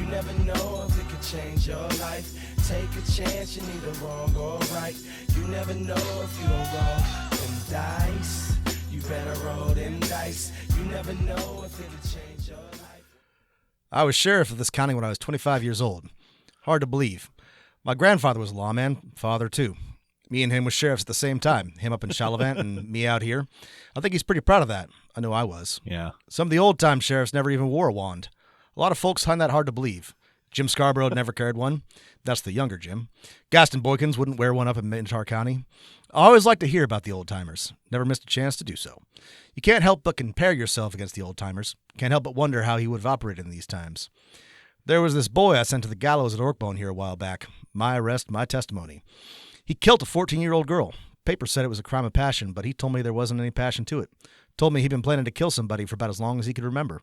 never know if it could change your life. Take a chance, you're neither wrong or right. You never know if you don't roll them dice. You better roll them dice. You never know if it could change your life. I was sheriff of this county when I was 25 years old. Hard to believe. My grandfather was a lawman, father too. Me and him was sheriffs at the same time, him up in Shalavant and me out here. I think he's pretty proud of that. I know I was. Yeah. Some of the old-time sheriffs never even wore a wand. A lot of folks find that hard to believe. Jim Scarborough never carried one. That's the younger Jim. Gaston Boykins wouldn't wear one up in Mintar County. I always like to hear about the old-timers. Never missed a chance to do so. You can't help but compare yourself against the old-timers. Can't help but wonder how he would have operated in these times. There was this boy I sent to the gallows at Orkbone here a while back. My arrest, my testimony. He killed a 14-year-old girl. Papers said it was a crime of passion, but he told me there wasn't any passion to it. Told me he'd been planning to kill somebody for about as long as he could remember.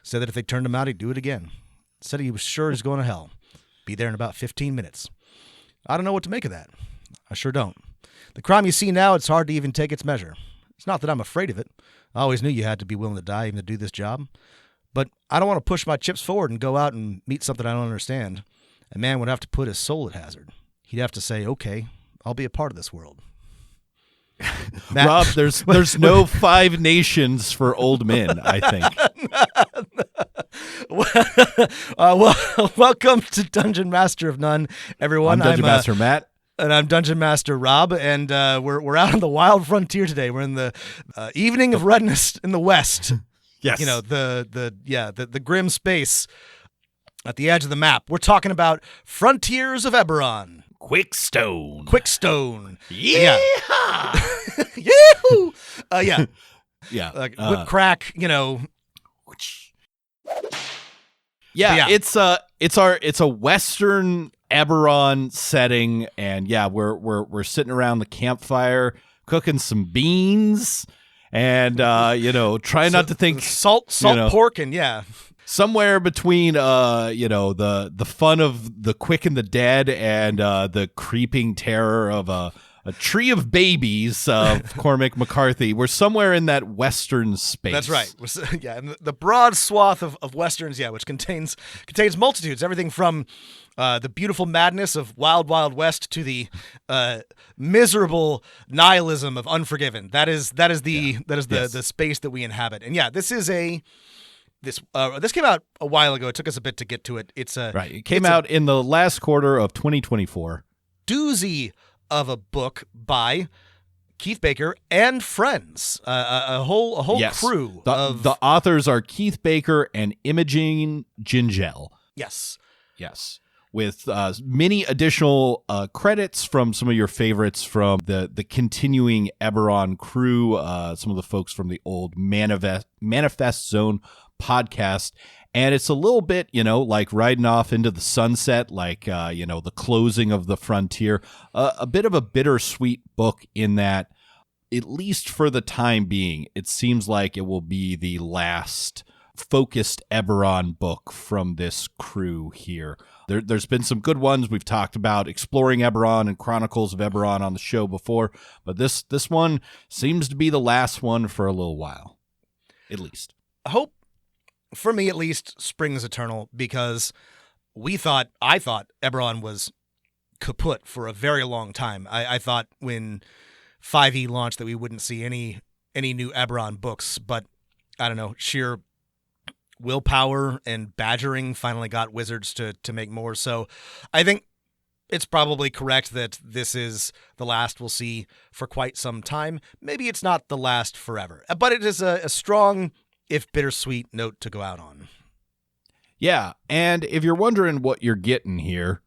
Said that if they turned him out, he'd do it again. Said he was sure he's going to hell. Be there in about 15 minutes. I don't know what to make of that. I sure don't. The crime you see now, it's hard to even take its measure. It's not that I'm afraid of it. I always knew you had to be willing to die even to do this job. But I don't want to push my chips forward and go out and meet something I don't understand. A man would have to put his soul at hazard. He'd have to say, okay, I'll be a part of this world. Matt, Rob, there's no 5 nations for old men, I think. Welcome to Dungeon Master of None, everyone. I'm Dungeon Master Matt. And I'm Dungeon Master Rob, and we're out on the wild frontier today. We're in the evening of redness in the west. Yes. You know, the grim space at the edge of the map. We're talking about Frontiers of Eberron. Quickstone. Yeah. Yahoo! Yeah. Yeah. Whip crack, you know. Yeah, it's a Western Eberron setting, and yeah, we're sitting around the campfire cooking some beans, and trying not to think salt pork, and yeah. Somewhere between, the fun of the quick and the dead and the creeping terror of a tree of babies of Cormac McCarthy. We're somewhere in that Western space. That's right. Yeah, and the broad swath of Westerns, yeah, which contains multitudes, everything from the beautiful madness of Wild Wild West to the miserable nihilism of Unforgiven. That is the space that we inhabit. And yeah, this came out a while ago. It took us a bit to get to it. It came out in the last quarter of 2024. Doozy of a book by Keith Baker and friends. A whole crew. The authors are Keith Baker and Imogen Gingell. Yes. With many additional credits from some of your favorites from the continuing Eberron crew, some of the folks from the old Manifest Zone podcast. And it's a little bit, like riding off into the sunset, like, the closing of the frontier, a bit of a bittersweet book in that, at least for the time being, it seems like it will be the last focused Eberron book from this crew here. There's been some good ones. We've talked about Exploring Eberron and Chronicles of Eberron on the show before, but this one seems to be the last one for a little while, at least. I hope, for me at least, spring is eternal, because I thought Eberron was kaput for a very long time. I thought when 5e launched that we wouldn't see any new Eberron books, but I don't know, sheer willpower and badgering finally got Wizards to make more. So I think it's probably correct that this is the last we'll see for quite some time. Maybe it's not the last forever, but it is a strong, if bittersweet, note to go out on. Yeah, and if you're wondering what you're getting here,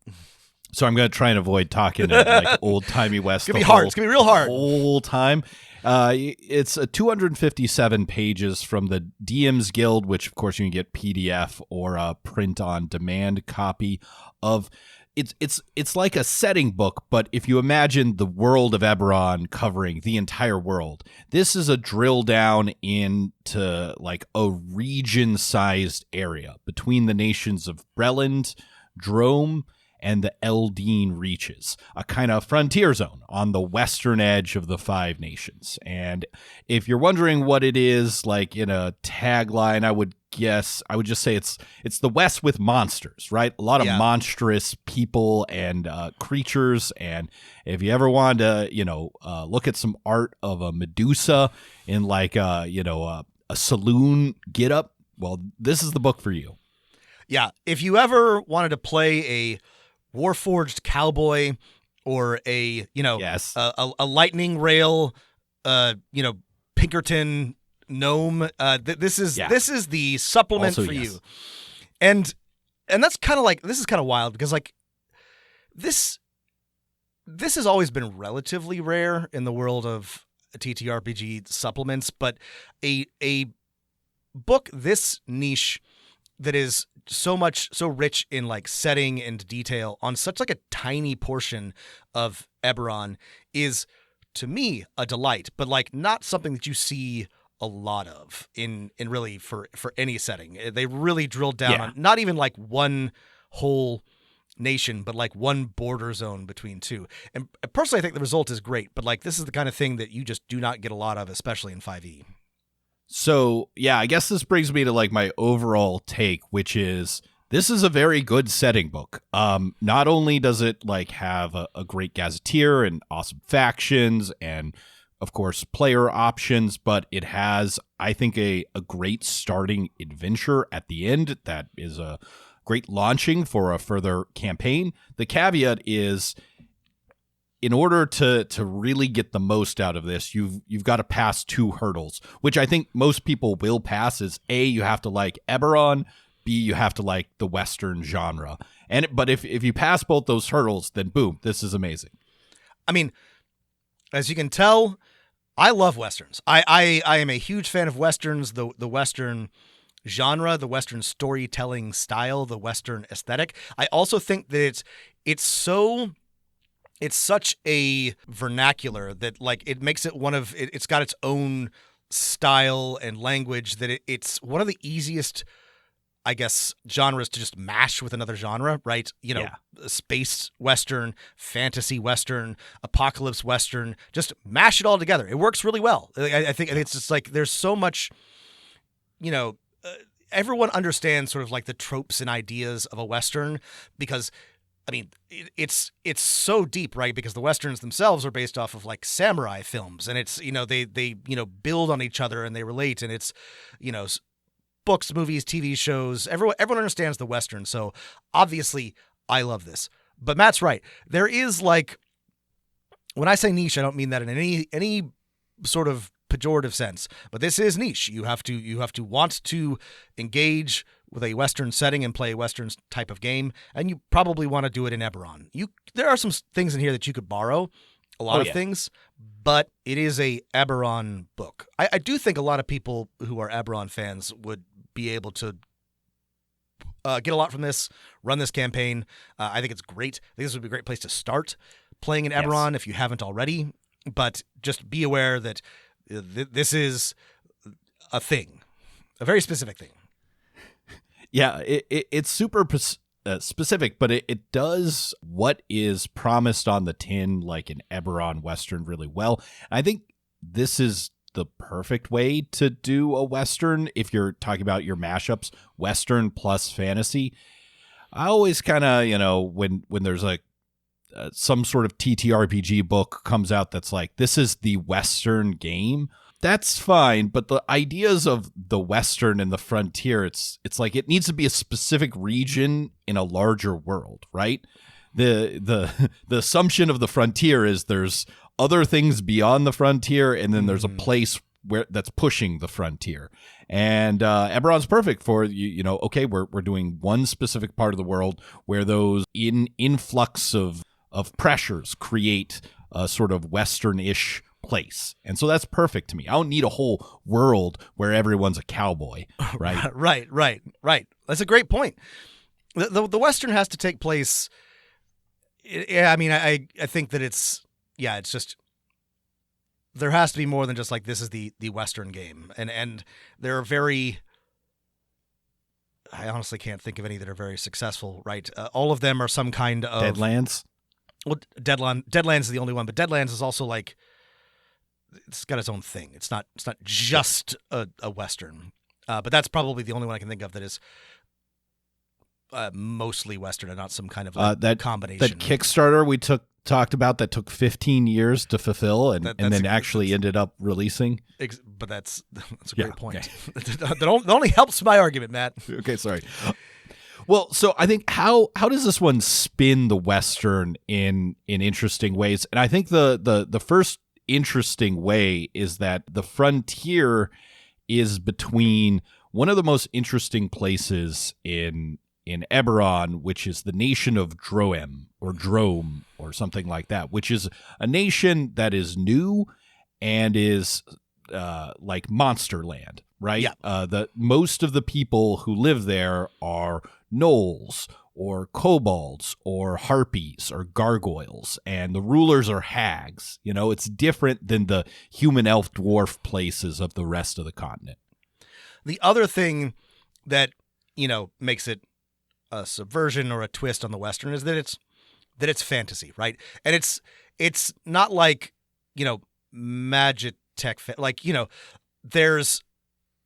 so I'm going to try and avoid talking in like old-timey West. It's going to be hard. It's going to be real hard. Whole time. It's 257 pages from the DM's Guild, which of course you can get PDF or a print-on-demand copy of. It's like a setting book, but if you imagine the world of Eberron covering the entire world, this is a drill down into like a region-sized area between the nations of Breland, Drome, and the Eldeen Reaches, a kind of frontier zone on the western edge of the Five Nations. And if you're wondering what it is, like in a tagline, I would just say it's the West with monsters, right? A lot of monstrous people and creatures. And if you ever want to, look at some art of a Medusa in like a saloon get up, well, this is the book for you. Yeah, if you ever wanted to play a warforged cowboy or a lightning rail, Pinkerton gnome, this is the supplement Also, for yes. you. And that's kind of like, this is kind of wild because like this has always been relatively rare in the world of TTRPG supplements, but a book this niche that is so rich in like setting and detail on such like a tiny portion of Eberron is, to me, a delight, but like not something that you see a lot of in really for any setting. They really drilled down on not even like one whole nation, but like one border zone between two. And personally, I think the result is great, but like this is the kind of thing that you just do not get a lot of, especially in 5e. So, yeah, I guess this brings me to like my overall take, which is this is a very good setting book. Not only does it like have a great gazeteer and awesome factions and, of course, player options, but it has, I think, a great starting adventure at the end that is a great launching for a further campaign. The caveat is, in order to really get the most out of this, you've got to pass two hurdles, which I think most people will pass. Is A, you have to like Eberron, B, you have to like the Western genre. But if you pass both those hurdles, then boom, this is amazing. I mean, as you can tell, I love Westerns. I am a huge fan of Westerns, the Western genre, the Western storytelling style, the Western aesthetic. I also think that it's such a vernacular that like it makes it it's got its own style and language that it's one of the easiest, I guess, genres to just mash with another genre, right? Space Western, fantasy Western, apocalypse Western, just mash it all together. It works really well. I think it's just like there's so much, everyone understands sort of like the tropes and ideas of a Western because, I mean, it's so deep, right? Because the Westerns themselves are based off of like samurai films, and it's, they build on each other and they relate, and it's, books, movies, TV shows. Everyone understands the Western. So obviously I love this, but Matt's right. There is like, when I say niche, I don't mean that in any sort of pejorative sense, but this is niche. You have to want to engage with a Western setting and play a Western type of game, and you probably want to do it in Eberron. There are some things in here that you could borrow, a lot of things, but it is a Eberron book. I do think a lot of people who are Eberron fans would be able to get a lot from this, run this campaign. I think it's great. I think this would be a great place to start playing in Eberron if you haven't already, but just be aware that this is a thing, a very specific thing. Yeah, it's super specific, but it does what is promised on the tin, like an Eberron Western, really well. I think this is the perfect way to do a Western if you're talking about your mashups, Western plus fantasy. I always kind of, when there's like some sort of TTRPG book comes out that's like, this is the Western game, that's fine, but the ideas of the Western and the frontier, it's like it needs to be a specific region in a larger world, right? The assumption of the frontier is there's other things beyond the frontier, and then there's a place where that's pushing the frontier. And Eberron's perfect for okay, we're doing one specific part of the world where those influx of pressures create a sort of Western-ish place. And so that's perfect to me. I don't need a whole world where everyone's a cowboy, right? Right. That's a great point. The Western has to take place. I mean, I think that it's just, there has to be more than just like, this is the Western game. And there are very, I honestly can't think of any that are very successful, right? All of them are some kind of Deadlands. Well, Deadlands is the only one, but Deadlands is also like it's got its own thing. It's not just a Western, but that's probably the only one I can think of that is mostly Western and not some kind of that combination. That Kickstarter we talked about that took 15 years to fulfill and then actually ended up releasing. But that's a great point. Okay. that only helps my argument, Matt. Okay, sorry. Well, so I think how does this one spin the Western in interesting ways? And I think the first interesting way is that the frontier is between one of the most interesting places in Eberron, which is the nation of Drome or something like that, which is a nation that is new and is like monster land, right? Yeah. Most of the people who live there are gnolls or kobolds or harpies or gargoyles, and the rulers are hags. You know, it's different than the human elf dwarf places of the rest of the continent. The other thing that, makes it a subversion or a twist on the Western is that it's fantasy, right? And it's not like, Magitech, like, there's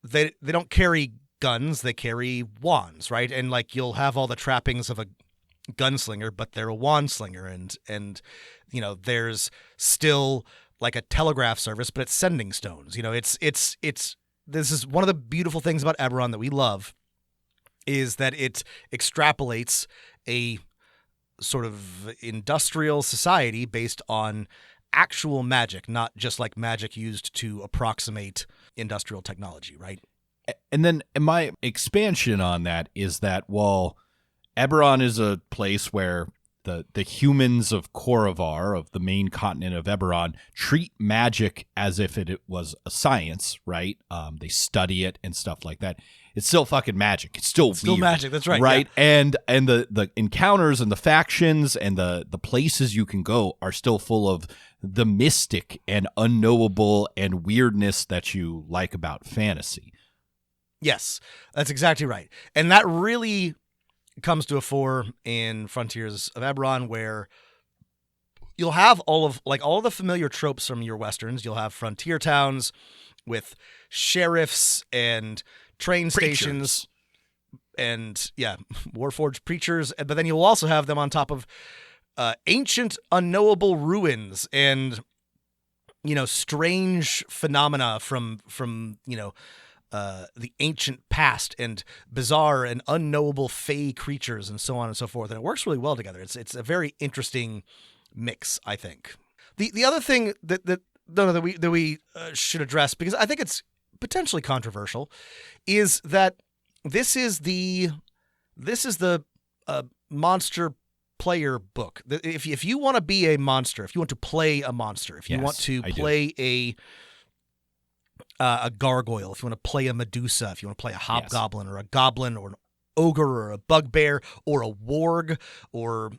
they don't carry guns, they carry wands, right? And like you'll have all the trappings of a gunslinger, but they're a wand slinger, and there's still like a telegraph service, but it's sending stones. It's this is one of the beautiful things about Eberron that we love, is that it extrapolates a sort of industrial society based on actual magic, not just like magic used to approximate industrial technology, right? And then my expansion on that is that while Eberron is a place where the humans of Korovar, of the main continent of Eberron, treat magic as if it was a science, right? They study it and stuff like that. It's still fucking magic. It's still weird, magic. That's right. Right. Yeah. And the encounters and the factions and the places you can go are still full of the mystic and unknowable and weirdness that you like about fantasy. Yes, that's exactly right. And that really comes to a fore in Frontiers of Eberron, where you'll have all of the familiar tropes from your Westerns. You'll have frontier towns with sheriffs and train stations and warforged preachers. But then you'll also have them on top of ancient unknowable ruins and, strange phenomena from the ancient past and bizarre and unknowable fey creatures and so on and so forth. And it works really well together. It's a very interesting mix, I think. The other thing that we should address, because I think it's potentially controversial, is that this is the monster player book. If you want to be a monster, if you want to play a monster, if you want to play a gargoyle, if you want to play a Medusa, if you want to play a hobgoblin or a goblin or an ogre or a bugbear or a warg or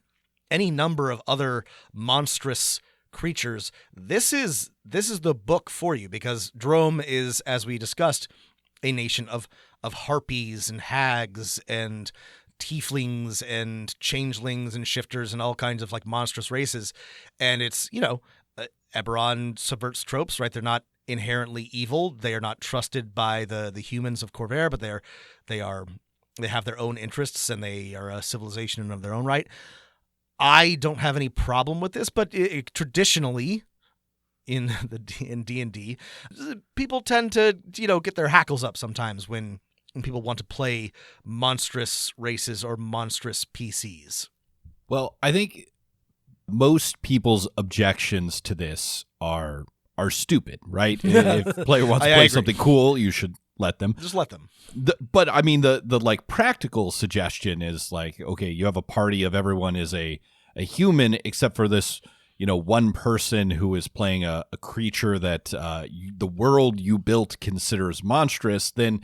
any number of other monstrous creatures, this is the book for you, because Drome is, as we discussed, a nation of harpies and hags and tieflings and changelings and shifters and all kinds of like monstrous races. And it's, Eberron subverts tropes, right? They're not inherently evil. They are not trusted by the humans of Corvair, but they have their own interests, and they are a civilization of their own right. I don't have any problem with this, but traditionally in D&D, people tend to get their hackles up sometimes when people want to play monstrous races or monstrous PCs. Well, I think most people's objections to this are stupid, right? If a player wants to play something cool, you should let them. Just let them. But I mean, the like practical suggestion is like, okay, you have a party of everyone is a human except for this, one person who is playing a creature that the world you built considers monstrous. Then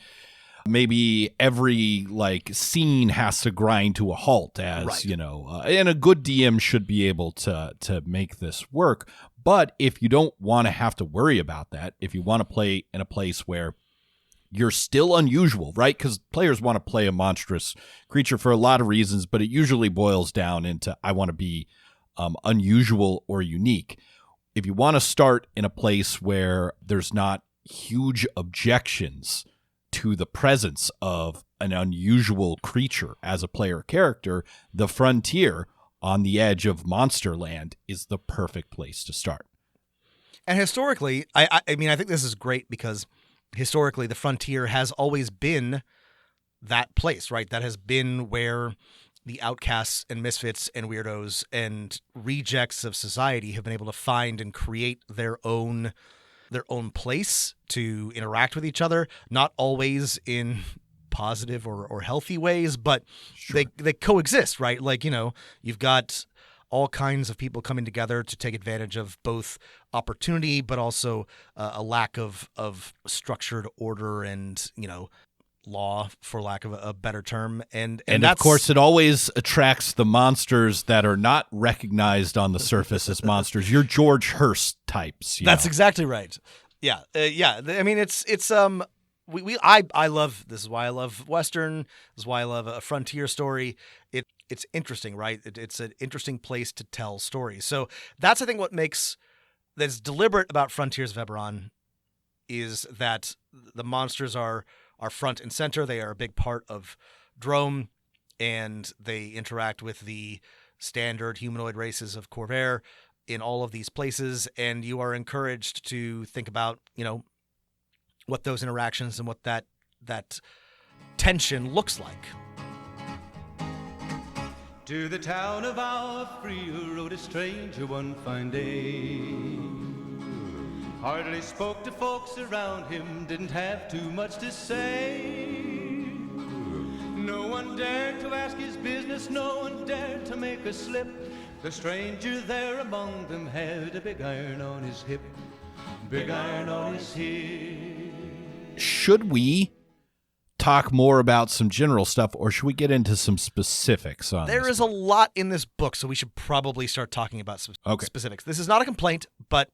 maybe every like scene has to grind to a halt, as right. And a good DM should be able to make this work. But if you don't want to have to worry about that, if you want to play in a place where you're still unusual, right? Because players want to play a monstrous creature for a lot of reasons, but it usually boils down into I want to be unusual or unique. If you want to start in a place where there's not huge objections to the presence of an unusual creature as a player character, the Frontier on the edge of Monsterland is the perfect place to start. And historically, I mean, I think this is great because historically the Frontier has always been that place, right? That has been where the outcasts and misfits and weirdos and rejects of society have been able to find and create their own place to interact with each other, not always in positive or healthy ways, but sure. they coexist, right? Like, you've got all kinds of people coming together to take advantage of both opportunity, but also a lack of structured order and, law, for lack of a better term. And of course, it always attracts the monsters that are not recognized on the surface as monsters. You're George Hurst types. That's exactly right. Yeah. I mean, I love, this is why I love Western. This is why I love a frontier story. It's interesting, right? It's an interesting place to tell stories. So that's, I think, that's deliberate about Frontiers of Eberron is that the monsters are front and center. They are a big part of Drome, and they interact with the standard humanoid races of Corvair in all of these places. And you are encouraged to think about, what those interactions and what that tension looks like. To the town of our Freer rode a stranger one fine day. Hardly spoke to folks around him, didn't have too much to say. No one dared to ask his business, no one dared to make a slip. The stranger there among them had a big iron on his hip. Big iron on his hip. Should we talk more about some general stuff, or should we get into some specifics on There is a lot in this book, so we should probably start talking about some specifics. This is not a complaint, but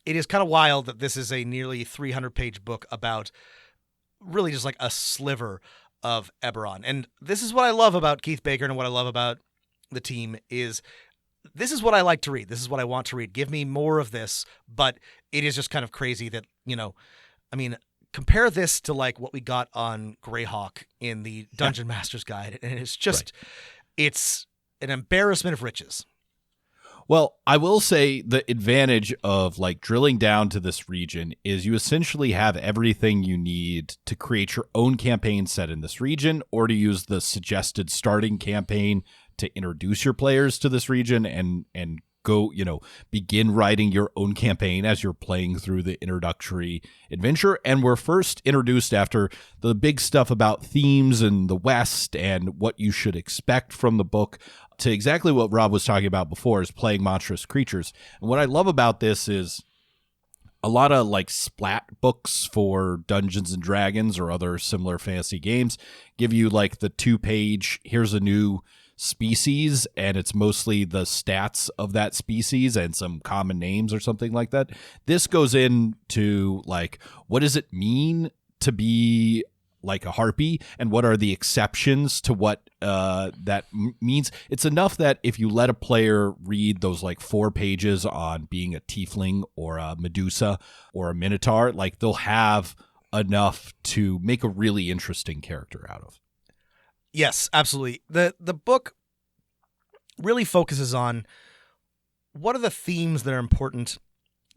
it is kind of wild that this is a nearly 300-page book about really just like a sliver of Eberron. And this is what I love about Keith Baker and what I love about the team is this is what I like to read. This is what I want to read. Give me more of this, but it is just kind of crazy that, compare this to like what we got on Greyhawk in the Dungeon Master's Guide, and it's just, It's an embarrassment of riches. Well, I will say the advantage of like drilling down to this region is you essentially have everything you need to create your own campaign set in this region, or to use the suggested starting campaign to introduce your players to this region and go, begin writing your own campaign as you're playing through the introductory adventure. And we're first introduced after the big stuff about themes and the West and what you should expect from the book to exactly what Rob was talking about before, is playing monstrous creatures. And what I love about this is a lot of like splat books for Dungeons and Dragons or other similar fantasy games give you like the 2-page, here's a new species, and it's mostly the stats of that species and some common names or something like that. This goes into like, what does it mean to be like a harpy, and what are the exceptions to what that means? It's enough that if you let a player read those like 4 pages on being a tiefling or a Medusa or a Minotaur, like they'll have enough to make a really interesting character out of. Yes, absolutely. The book really focuses on what are the themes that are important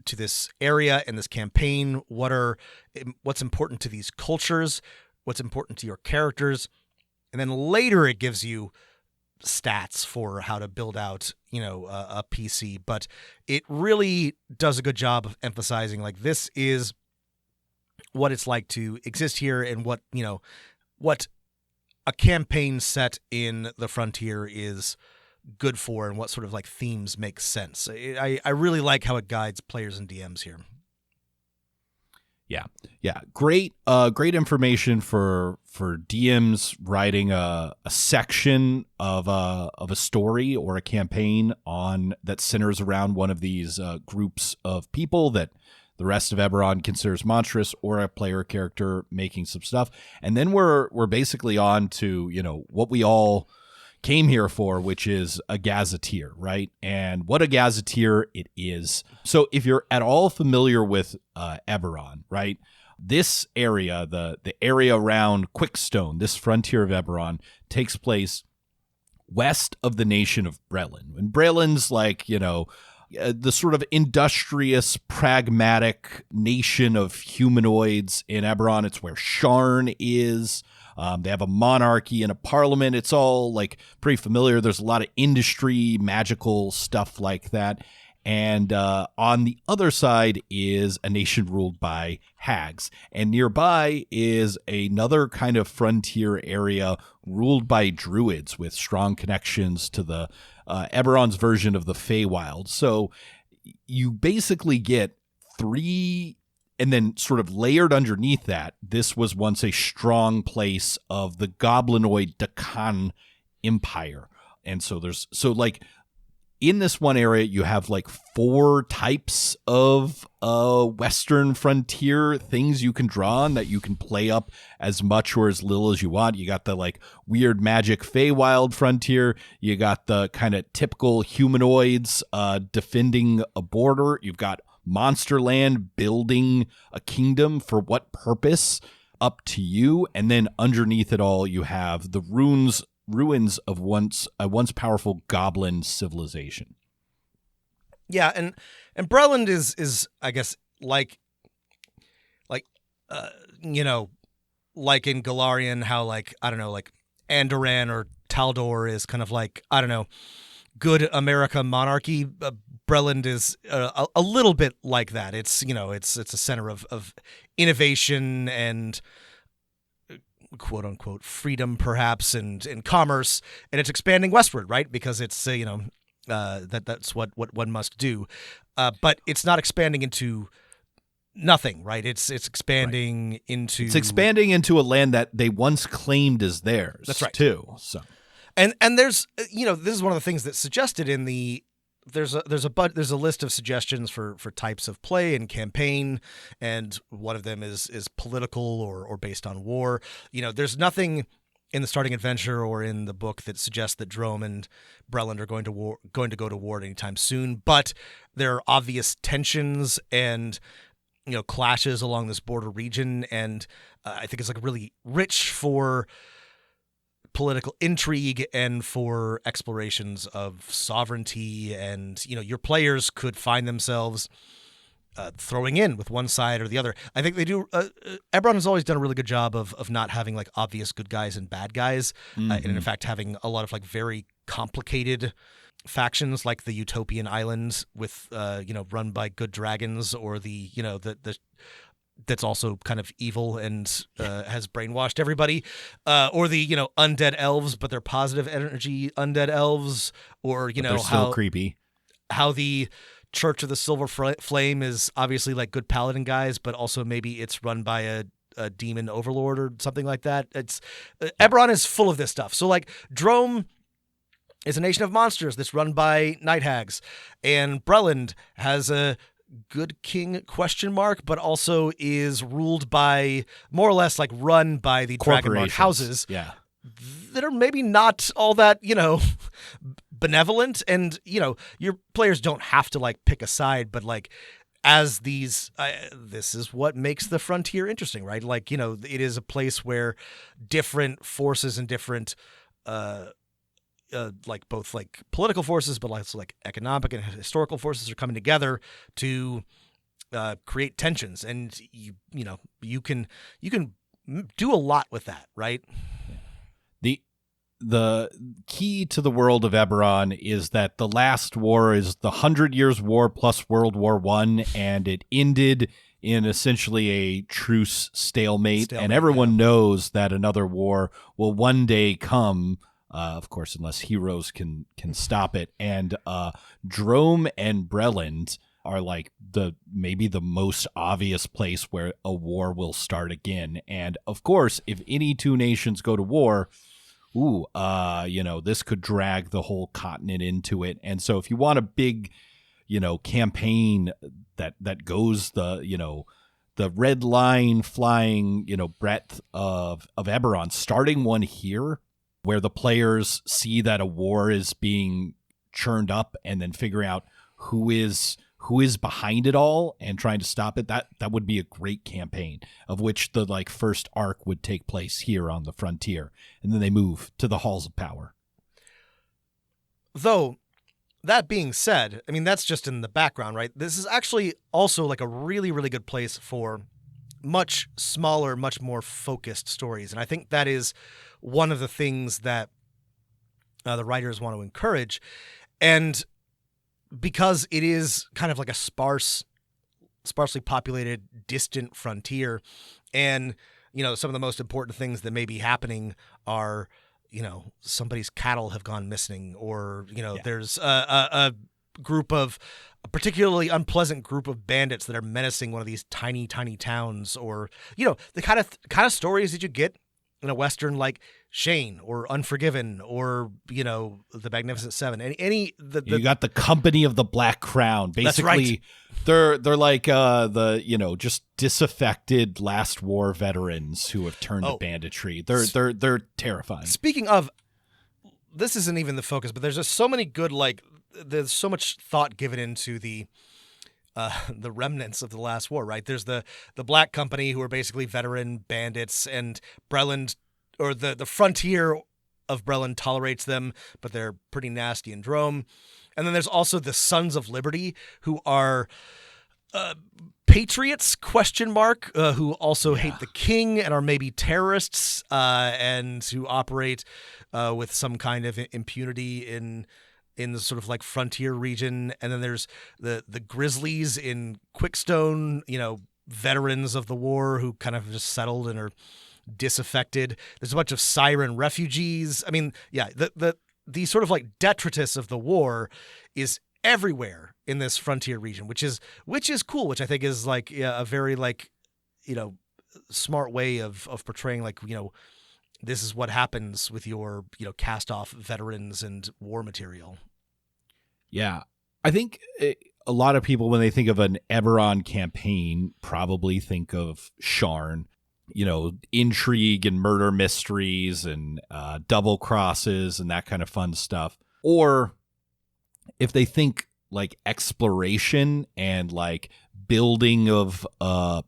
to this area and this campaign, what's important to these cultures, what's important to your characters, and then later it gives you stats for how to build out, a PC. But it really does a good job of emphasizing like this is what it's like to exist here and what a campaign set in the Frontier is good for and what sort of like themes make sense. I really like how it guides players and DMs here. Yeah. Great information for DMs writing a section of a story or a campaign that centers around one of these groups of people that The rest of Eberron considers monstrous or a player character making some stuff. And then we're basically on to, what we all came here for, which is a gazeteer, right? And what a gazeteer it is. So if you're at all familiar with Eberron, right? This area, the area around Quickstone, this frontier of Eberron, takes place west of the nation of Brelan. And Brelan's like, the sort of industrious, pragmatic nation of humanoids in Eberron. It's where Sharn is. They have a monarchy and a parliament. It's all like pretty familiar. There's a lot of industry, magical stuff like that. And on the other side is a nation ruled by hags. And nearby is another kind of frontier area ruled by druids with strong connections to the Eberron's version of the Feywild. So you basically get three, and then sort of layered underneath that, this was once a strong place of the goblinoid Dakan Empire. And so in this one area, you have like 4 types of Western frontier things you can draw on that you can play up as much or as little as you want. You got the like weird magic Feywild frontier. You got the kind of typical humanoids defending a border. You've got Monsterland building a kingdom. For what purpose? Up to you. And then underneath it all, you have the ruins of a once powerful goblin civilization. Yeah, and Breland is I guess like in Galarian, how like Andoran or Taldor is kind of like good America monarchy. Breland is a little bit like that. It's it's a center of innovation and quote unquote freedom, perhaps, and commerce, and it's expanding westward, right? Because it's that's what one must do, but it's not expanding into nothing, right? It's expanding into a land that they once claimed as theirs. That's right, too. So, and there's this is one of the things that's suggested in the. There's a list of suggestions for types of play and campaign, and one of them is political or based on war. There's nothing in the starting adventure or in the book that suggests that Drome and Breland are going to go to war anytime soon. But there are obvious tensions and clashes along this border region, and I think it's like really rich for political intrigue and for explorations of sovereignty, and your players could find themselves throwing in with one side or the other. I think they do. Eberron has always done a really good job of not having like obvious good guys and bad guys, and in fact having a lot of like very complicated factions, like the Utopian Islands with run by good dragons, or the that's also kind of evil and has brainwashed everybody, or the undead elves, but they're positive energy undead elves, or they're still creepy. How the Church of the Silver Flame is obviously like good paladin guys, but also maybe it's run by a demon overlord or something like that. It's Eberron is full of this stuff. So like Drome is a nation of monsters that's run by night hags, and Breland has a good king ? But also is ruled by more or less like run by the Dragonmark houses, that are maybe not all that benevolent, and your players don't have to like pick a side, but like as these this is what makes the frontier interesting, right? Like it is a place where different forces and different like both like political forces, but also like economic and historical forces are coming together to create tensions, and you can do a lot with that, right? The key to the world of Eberron is that the last war is the 100 Years' War plus World War I, and it ended in essentially a truce stalemate, and everyone knows that another war will one day come. Of course, unless heroes can stop it. And Drome and Breland are like maybe the most obvious place where a war will start again. And of course, if any two nations go to war, this could drag the whole continent into it. And so if you want a big campaign that goes the red line flying, breadth of Eberron, starting one here where the players see that a war is being churned up and then figuring out who is behind it all and trying to stop it. That would be a great campaign, of which the first arc would take place here on the frontier. And then they move to the halls of power. Though, that being said, I mean, that's just in the background, right? This is actually also a really, really good place for much smaller, much more focused stories. And I think that is one of the things that the writers want to encourage. And because it is kind of like a sparsely populated, distant frontier, and, some of the most important things that may be happening are, somebody's cattle have gone missing, or, there's a particularly unpleasant group of bandits that are menacing one of these tiny, tiny towns, or, the kind of stories that you get in a Western like Shane or Unforgiven or, The Magnificent Seven. You got the Company of the Black Crown. Basically, that's right. They're like just disaffected last war veterans who have turned to banditry. They're terrifying. Speaking of, this isn't even the focus, but there's just so many good, there's so much thought given into the remnants of the last war, right? There's the Black Company, who are basically veteran bandits, and Breland, or the frontier of Breland, tolerates them, but they're pretty nasty and drome. And then there's also the Sons of Liberty, who are patriots, who also hate the king and are maybe terrorists, and who operate with some kind of impunity in the sort of frontier region. And then there's the Grizzlies in Quickstone, veterans of the war who kind of just settled and are disaffected. There's a bunch of Siren refugees. I mean, yeah, the sort of detritus of the war is everywhere in this frontier region, which is cool, which I think is a very smart way of portraying this is what happens with your cast off veterans and war material. Yeah, I think a lot of people, when they think of an Eberron campaign, probably think of Sharn, intrigue and murder mysteries and double crosses and that kind of fun stuff. Or if they think exploration and building of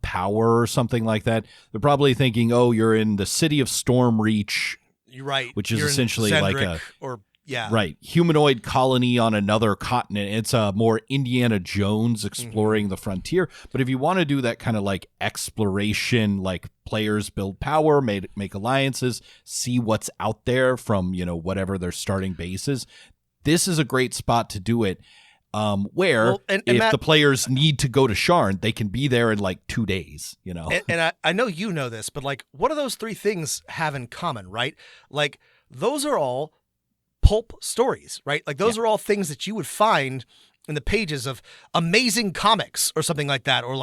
power or something like that, they're probably thinking, oh, you're in the city of Stormreach. You're right. Which is essentially right, humanoid colony on another continent. It's a more Indiana Jones exploring the frontier. But if you want to do that kind of exploration, players build power, make alliances, see what's out there from, whatever their starting base is, this is a great spot to do it. If Matt, the players need to go to Sharn, they can be there in 2 days, And I know you know this, but what do those three things have in common, right? Those are all pulp stories, right? Those are all things that you would find in the pages of amazing comics or something like that, or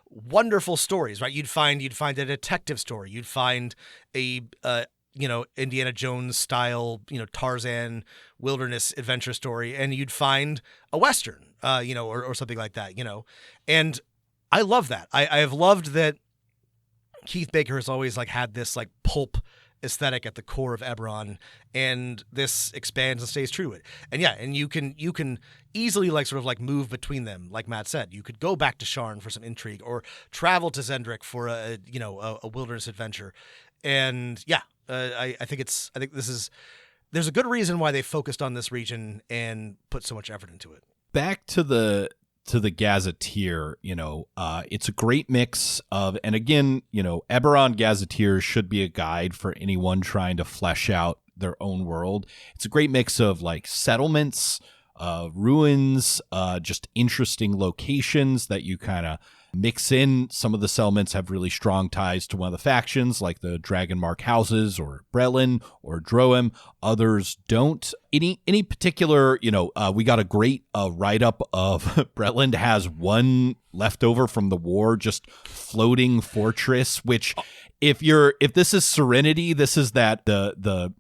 wonderful stories, right? You'd find a detective story, you'd find a Indiana Jones style, Tarzan wilderness adventure story, and you'd find a Western, or something like that, and I love that. I have loved that Keith Baker has always had this pulp aesthetic at the core of Eberron, and this expands and stays true to it. And yeah, and you can easily move between them. Like Matt said, you could go back to Sharn for some intrigue, or travel to Zendrick for a wilderness adventure. And yeah, I think there's a good reason why they focused on this region and put so much effort into it. Back to the gazeteer, it's a great mix of, and again, Eberron gazeteers should be a guide for anyone trying to flesh out their own world. It's a great mix of settlements, ruins, just interesting locations that you kind of mix in. Some of the settlements have really strong ties to one of the factions, like the Dragonmark houses or Brelin or Droem. Others don't. Any particular, we got a great write-up of Brelin has one leftover from the war, just floating fortress, which if this is Serenity, this is that the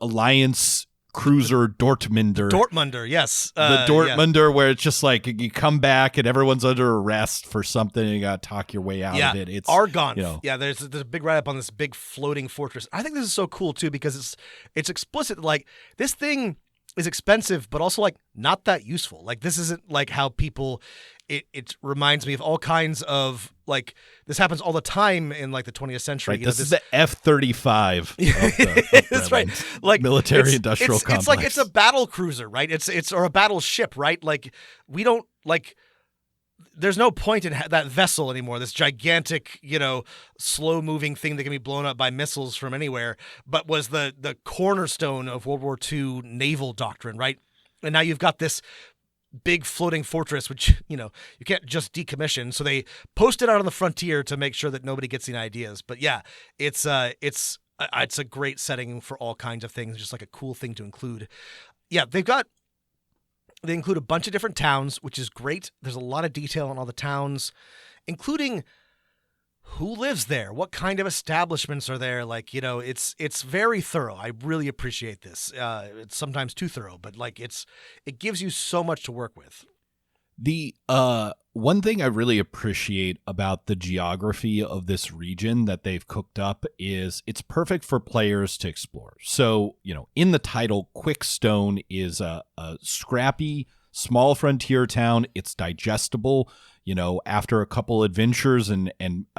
Alliance cruiser Dortmunder, yes. The Dortmunder, where it's just like you come back and everyone's under arrest for something and you got to talk your way out of it. It's Argonne. You know. Yeah, there's a big write-up on this big floating fortress. I think this is so cool, too, because it's explicit. Like, this thing is expensive, but also, like, not that useful. Like, this isn't, like, how people... It reminds me of all kinds of, like, this happens all the time in, like, the 20th century. Right, this is the F-35 That's right. Like, military-industrial complex. It's like it's a battle cruiser, right? Or a battleship, right? Like, we don't, like... There's no point in that vessel anymore, this gigantic, slow-moving thing that can be blown up by missiles from anywhere, but was the cornerstone of World War II naval doctrine, right? And now you've got this big floating fortress, which, you can't just decommission. So they post it out on the frontier to make sure that nobody gets any ideas. But yeah, it's a great setting for all kinds of things, just like a cool thing to include. Yeah, they include a bunch of different towns, which is great. There's a lot of detail on all the towns, including who lives there, what kind of establishments are there. Like, it's very thorough. I really appreciate this. It's sometimes too thorough, but like it gives you so much to work with. The one thing I really appreciate about the geography of this region that they've cooked up is it's perfect for players to explore. So, in the title, Quickstone is a scrappy, small frontier town. It's digestible. After a couple adventures and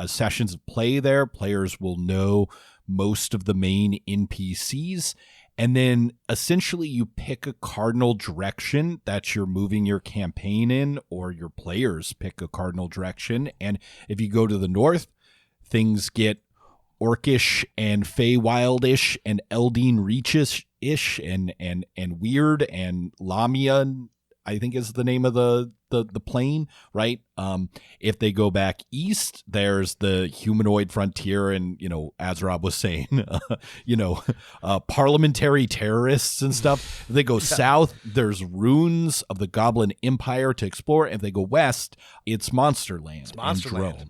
sessions of play there, players will know most of the main NPCs. And then essentially you pick a cardinal direction that you're moving your campaign in, or your players pick a cardinal direction. And if you go to the north, things get orcish and Feywildish and Eldeen Reachish-ish and weird, and Lamia, I think is the name of the plane, right? If they go back east, there's the humanoid frontier, and as Rob was saying, parliamentary terrorists and stuff. If they go south, there's ruins of the Goblin Empire to explore. If they go west, it's Monsterland.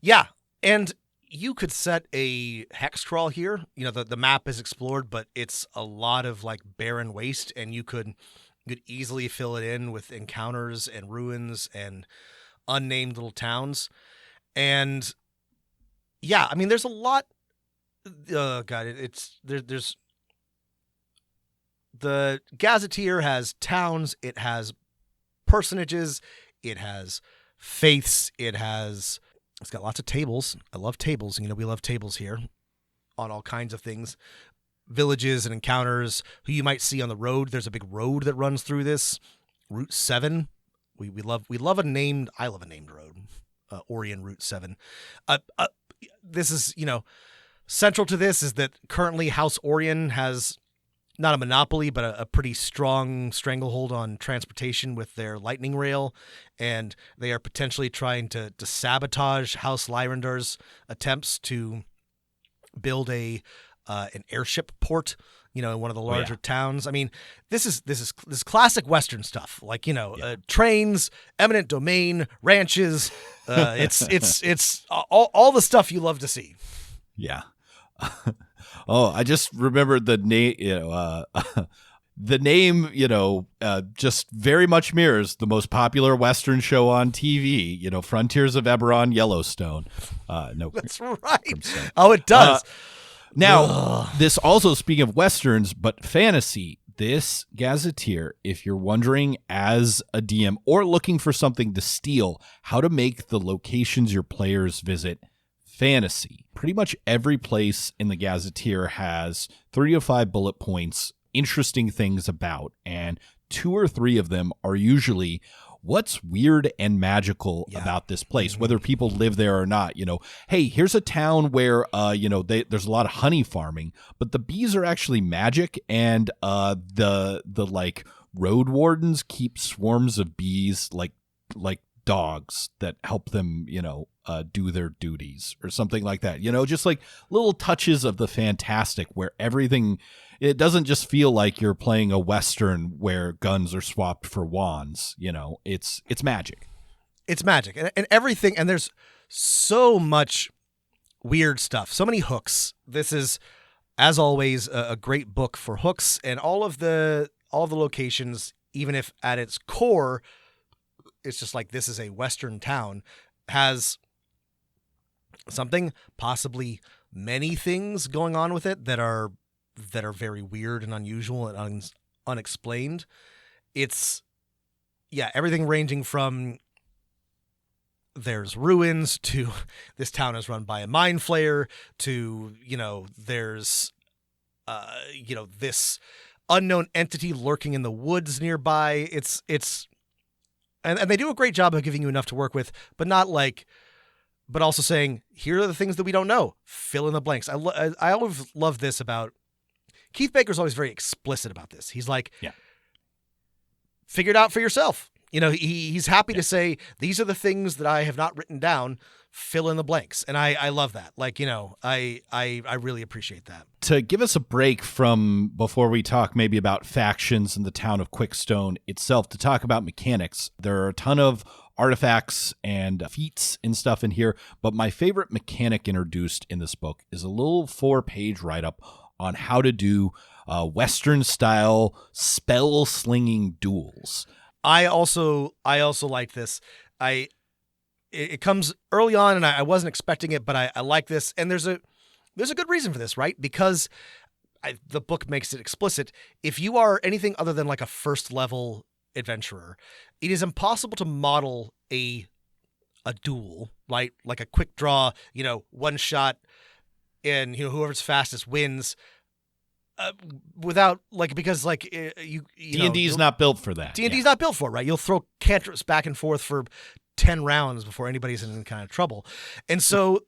Yeah, and you could set a hex crawl here. The map is explored, but it's a lot of like barren waste, and you could easily fill it in with encounters and ruins and unnamed little towns. And yeah, I mean, there's a lot. There's the Gazeteer has towns, it has personages, it has faiths, it's got lots of tables. I love tables. We love tables here on all kinds of things. Villages and encounters, who you might see on the road. There's a big road that runs through this, Route 7. I love a named road, Orion Route 7. This is, central to this is that currently House Orion has not a monopoly, but a pretty strong stranglehold on transportation with their lightning rail, and they are potentially trying to sabotage House Lyrandar's attempts to build an airship port, in one of the larger towns. I mean, this is classic Western stuff, like, trains, eminent domain, ranches. It's all the stuff you love to see. Yeah. I just remembered the name, the name, just very much mirrors the most popular Western show on TV, Frontiers of Eberron, Yellowstone. No, that's right. Oh, it does. Now, this also, speaking of Westerns, but fantasy, this Gazeteer, if you're wondering as a DM or looking for something to steal, how to make the locations your players visit fantasy. Pretty much every place in the Gazeteer has 3 to 5 bullet points, interesting things about, and 2 or 3 of them are usually what's weird and magical about this place, whether people live there or not. Hey, here's a town where, there's a lot of honey farming, but the bees are actually magic, and the like road wardens keep swarms of bees like dogs that help them, do their duties or something like that. Just like little touches of the fantastic where everything, it doesn't just feel like you're playing a Western where guns are swapped for wands. It's magic. It's magic and everything. And there's so much weird stuff, so many hooks. This is As always, a great book for hooks, and all of the locations, even if at its core, it's just like this is a Western town, has something, possibly many things going on with it that are very weird and unusual and unexplained. It's, everything ranging from there's ruins to this town is run by a mind flayer to, there's, this unknown entity lurking in the woods nearby. And they do a great job of giving you enough to work with, but but also saying, here are the things that we don't know. Fill in the blanks. I always love this about Keith Baker's always very explicit about this. He's like, figure it out for yourself. He's happy to say, these are the things that I have not written down. Fill in the blanks. And I love that. I really appreciate that. To give us a break from before we talk maybe about factions in the town of Quickstone itself, to talk about mechanics, there are a ton of artifacts and feats and stuff in here, but my favorite mechanic introduced in this book is a little 4-page write-up on how to do Western-style spell-slinging duels. I also like this. It comes early on, and I wasn't expecting it, but I like this. And there's a good reason for this, right? Because the book makes it explicit. If you are anything other than like a first level adventurer, it is impossible to model a duel, right? Like a quick draw, one shot, and whoever's fastest wins. Without because D&D is not built for that. D&D is not built for it, right? You'll throw cantrips back and forth for 10 rounds before anybody's in any kind of trouble. And so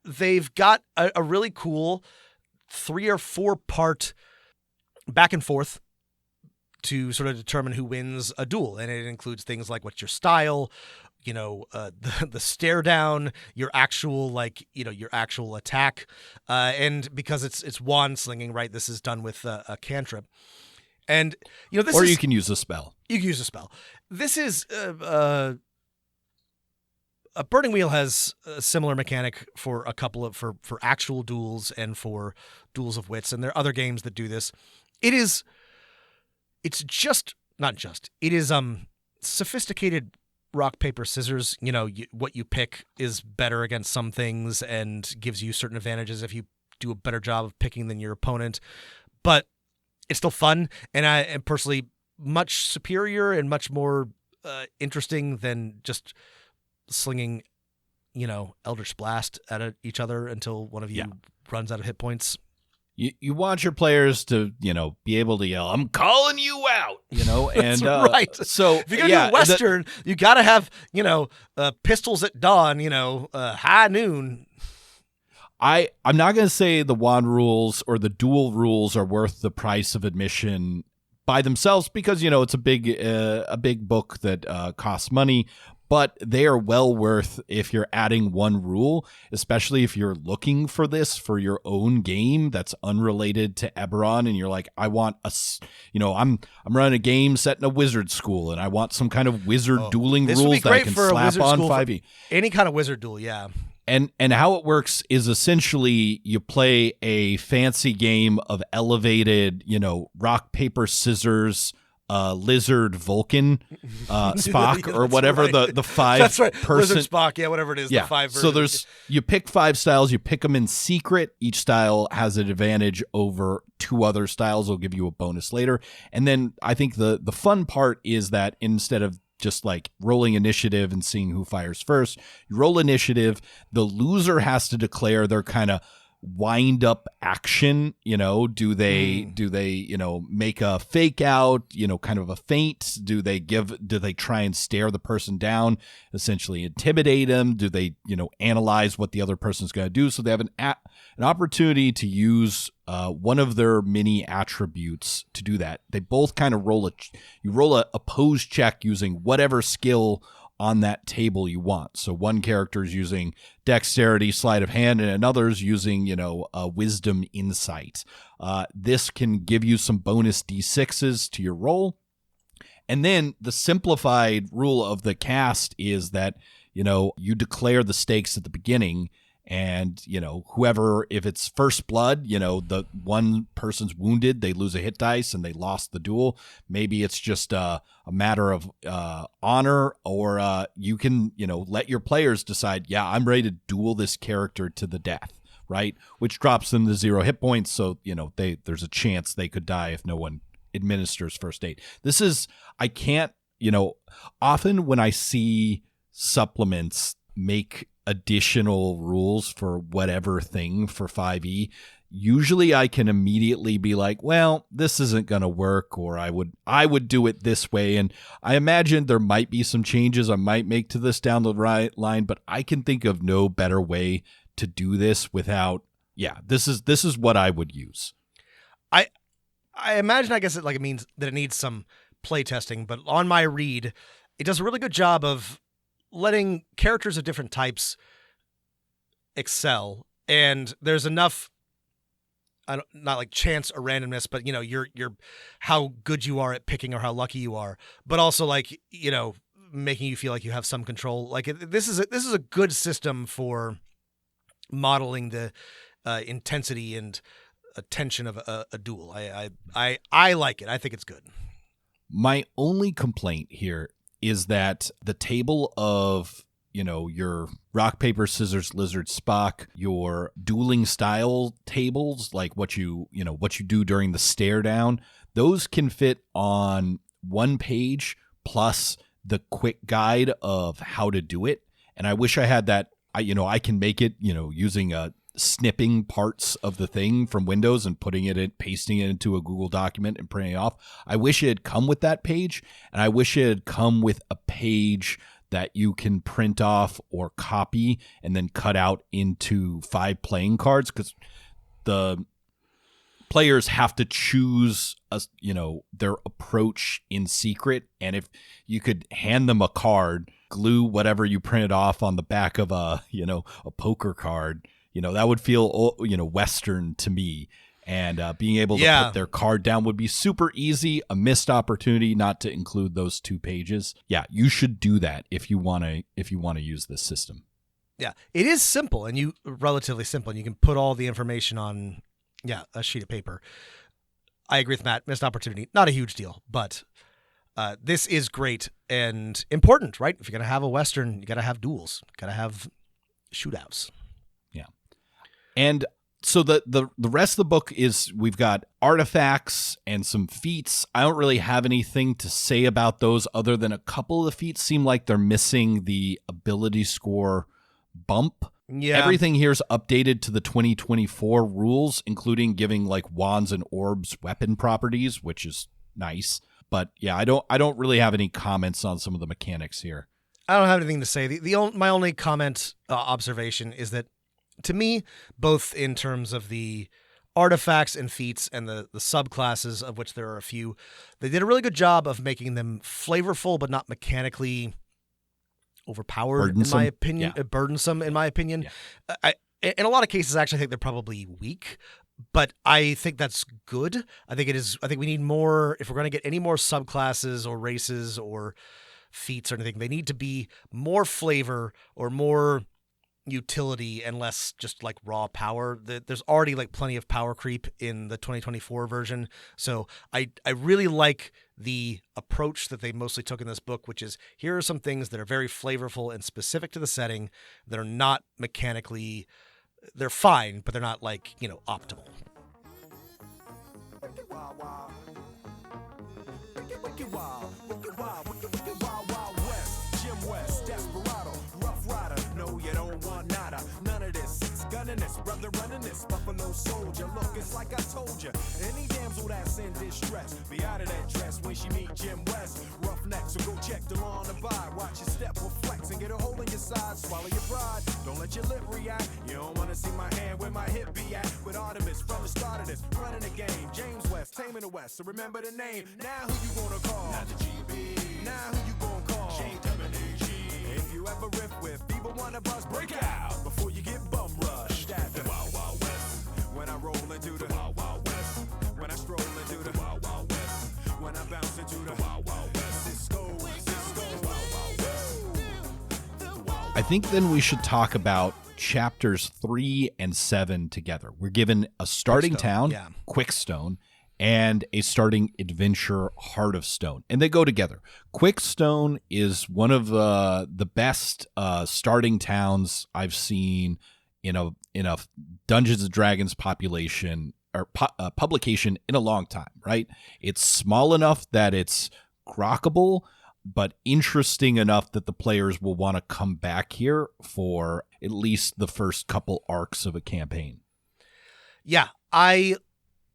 they've got a really cool 3 or 4 part back and forth to sort of determine who wins a duel. And it includes things like what's your style, the stare down, your actual attack. And because it's wand slinging, right? This is done with a cantrip. And, you can use a spell. You can use a spell. This is, a Burning Wheel has a similar mechanic for a couple of, for actual duels and for duels of wits. And there are other games that do this. It is sophisticated rock, paper, scissors. What you pick is better against some things and gives you certain advantages if you do a better job of picking than your opponent. But it's still fun, and I am personally much superior and much more interesting than just slinging, Eldritch Blast at each other until one of you runs out of hit points. You want your players to, be able to yell, "I'm calling you out," and right. So if you're gonna do Western, you got to have, pistols at dawn, high noon. I'm not going to say the wand rules or the duel rules are worth the price of admission by themselves because, it's a big book that costs money. But they are well worth if you're adding one rule, especially if you're looking for this for your own game that's unrelated to Eberron, and you're like, I want I'm running a game set in a wizard school, and I want some kind of wizard dueling rules that I can slap on 5e. Any kind of wizard duel, yeah. And how it works is essentially you play a fancy game of elevated, rock, paper, scissors, Lizard Vulcan, Spock, or whatever the 5 That's right. person Lizard Spock, whatever it is, the 5 versions. So you pick 5 styles, you pick them in secret. Each style has an advantage over 2 other styles. They'll give you a bonus later. And then I think the fun part is that instead of just like rolling initiative and seeing who fires first, you roll initiative. The loser has to declare their kind of wind up action. Do they make a fake out, kind of a feint? Do they try and stare the person down, essentially intimidate them? Do they analyze what the other person's going to do? So they have an opportunity to use one of their many attributes to do that. They both kind of roll a pose check using whatever skill on that table you want. So one character is using dexterity, sleight of hand, and another's using, wisdom, insight. This can give you some bonus d6s to your roll. And then the simplified rule of the cast is that, you declare the stakes at the beginning, And, whoever, if it's first blood, the one person's wounded, they lose a hit dice and they lost the duel. Maybe it's just a matter of honor, or you can, let your players decide, yeah, I'm ready to duel this character to the death, right? Which drops them to 0 hit points. So, there's a chance they could die if no one administers first aid. I can't, often when I see supplements make additional rules for whatever thing for 5e, usually I can immediately be like, well, this isn't going to work, or I would do it this way. And I imagine there might be some changes I might make to this down the right line, but I can think of no better way to do this without, this is what I would use. I imagine, I guess it means that it needs some play testing, but on my read, it does a really good job of letting characters of different types excel, and there's enough, not like chance or randomness, but you're how good you are at picking or how lucky you are, but also making you feel like you have some control. Like this is a good system for modeling the intensity and tension of a duel. I like it. I think it's good. My only complaint here is that the table of, your rock, paper, scissors, lizard, Spock, your dueling style tables, like what you do during the stare down, those can fit on one page plus the quick guide of how to do it. And I wish I had that. I can make it, using snipping parts of the thing from Windows and pasting it into a Google document and printing it off. I wish it had come with that page, and I wish it had come with a page that you can print off or copy and then cut out into 5 playing cards, because the players have to choose their approach in secret. And if you could hand them a card, glue whatever you printed off on the back of a poker card, that would feel, Western to me. And being able to put their card down would be super easy. A missed opportunity not to include those 2 pages. Yeah, you should do that if you want to use this system. Yeah, it is simple and relatively simple, and you can put all the information on a sheet of paper. I agree with Matt. Missed opportunity, not a huge deal, but this is great and important, right? If you're gonna have a Western, you gotta have duels, gotta have shootouts. Yeah, and so the rest of the book is, we've got artifacts and some feats. I don't really have anything to say about those other than a couple of the feats seem like they're missing the ability score bump. Yeah. Everything here is updated to the 2024 rules, including giving like wands and orbs weapon properties, which is nice. But yeah, I don't really have any comments on some of the mechanics here. I don't have anything to say. My only comment observation is that, to me, both in terms of the artifacts and feats and the subclasses, of which there are a few, they did a really good job of making them flavorful but not mechanically overpowered, burdensome. In my opinion. Burdensome, in my opinion. Yeah. In a lot of cases, actually, I think they're probably weak, but I think that's good. I think we need more. If we're going to get any more subclasses or races or feats or anything, they need to be more flavor or more utility and less just like raw power. There's already like plenty of power creep in the 2024 version. So I really like the approach that they mostly took in this book, which is, here are some things that are very flavorful and specific to the setting that are not mechanically, they're fine, but they're not like, optimal. Brother running this buffalo soldier. Look, it's like I told you. Any damsel that's in distress, be out of that dress when she meet Jim West. Roughneck, so go check the law on the by. Watch your step or flex and get a hole in your side. Swallow your pride, don't let your lip react. You don't wanna see my hand where my hip be at. With Artemis from the start of this, running the game. James West, taming the West, so remember the name. Now who you gonna call? Not the GB. Now who you gonna call? JWG. If you ever riff with feeble one of us, break out before you get bum rushed. The Wild Wild West. When I roll into the Wild Wild West. When I stroll into the Wild Wild West. When I bounce into the Wild Wild West. Cisco, Wild Wild West. I think then we should talk about chapters 3 and 7 together. We're given a starting town, Quickstone, and a starting adventure, Heart of Stone, and they go together. Quickstone is one of the best starting towns I've seen in a Dungeons and Dragons publication in a long time. Right? It's small enough that it's grokkable, but interesting enough that the players will want to come back here for at least the first couple arcs of a campaign. Yeah, I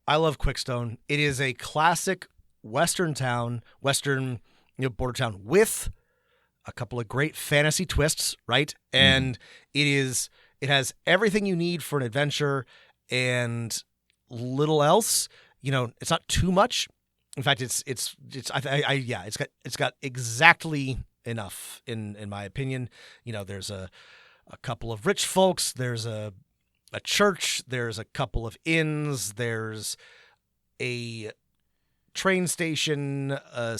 love Quickstone. It is a classic Western town, border town with a couple of great fantasy twists, right? And it has everything you need for an adventure and little else. It's not too much. In fact, it's got exactly enough in my opinion. There's a couple of rich folks, there's a church, there's a couple of inns, there's a train station, a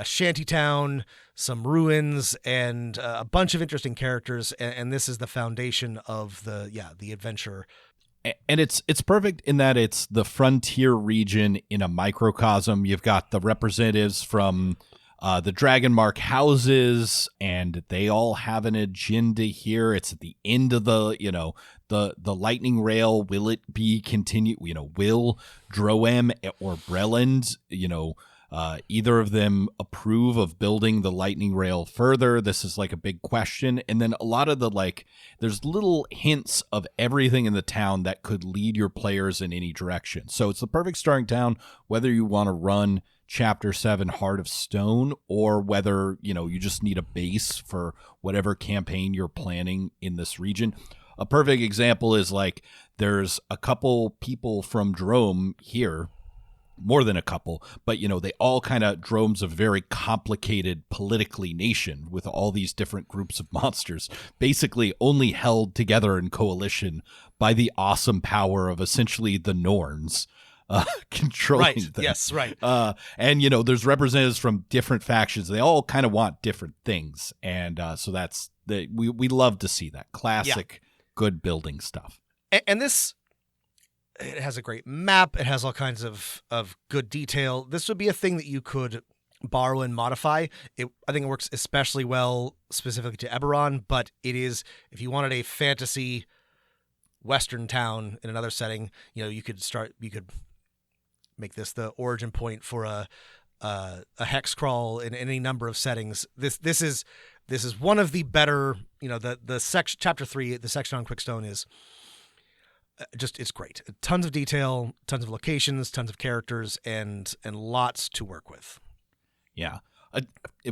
shanty town, some ruins, and a bunch of interesting characters. And this is the foundation of the adventure. And it's perfect in that it's the frontier region in a microcosm. You've got the representatives from the Dragon Mark houses, and they all have an agenda here. It's at the end of the lightning rail. Will it be continue? Will Droem or Breland, either of them approve of building the lightning rail further? This is like a big question. And then a lot of there's little hints of everything in the town that could lead your players in any direction. So it's the perfect starting town, whether you want to run Chapter 7 Heart of Stone, or whether, you just need a base for whatever campaign you're planning in this region. A perfect example is there's a couple people from Drome here, more than a couple, but they all Drome's a very complicated politically nation with all these different groups of monsters, basically only held together in coalition by the awesome power of essentially the Norns. Controlling them. Yes, right. And there's representatives from different factions. They all want different things, and so that's we love to see that classic good building stuff. And this, it has a great map. It has all kinds of good detail. This would be a thing that you could borrow and modify. I think it works especially well specifically to Eberron, but it is, if you wanted a fantasy Western town in another setting, you could make this the origin point for a hex crawl in any number of settings. This is one of the better, the section, chapter 3, the section on Quickstone is it's great. Tons of detail, tons of locations, tons of characters, and lots to work with. Yeah.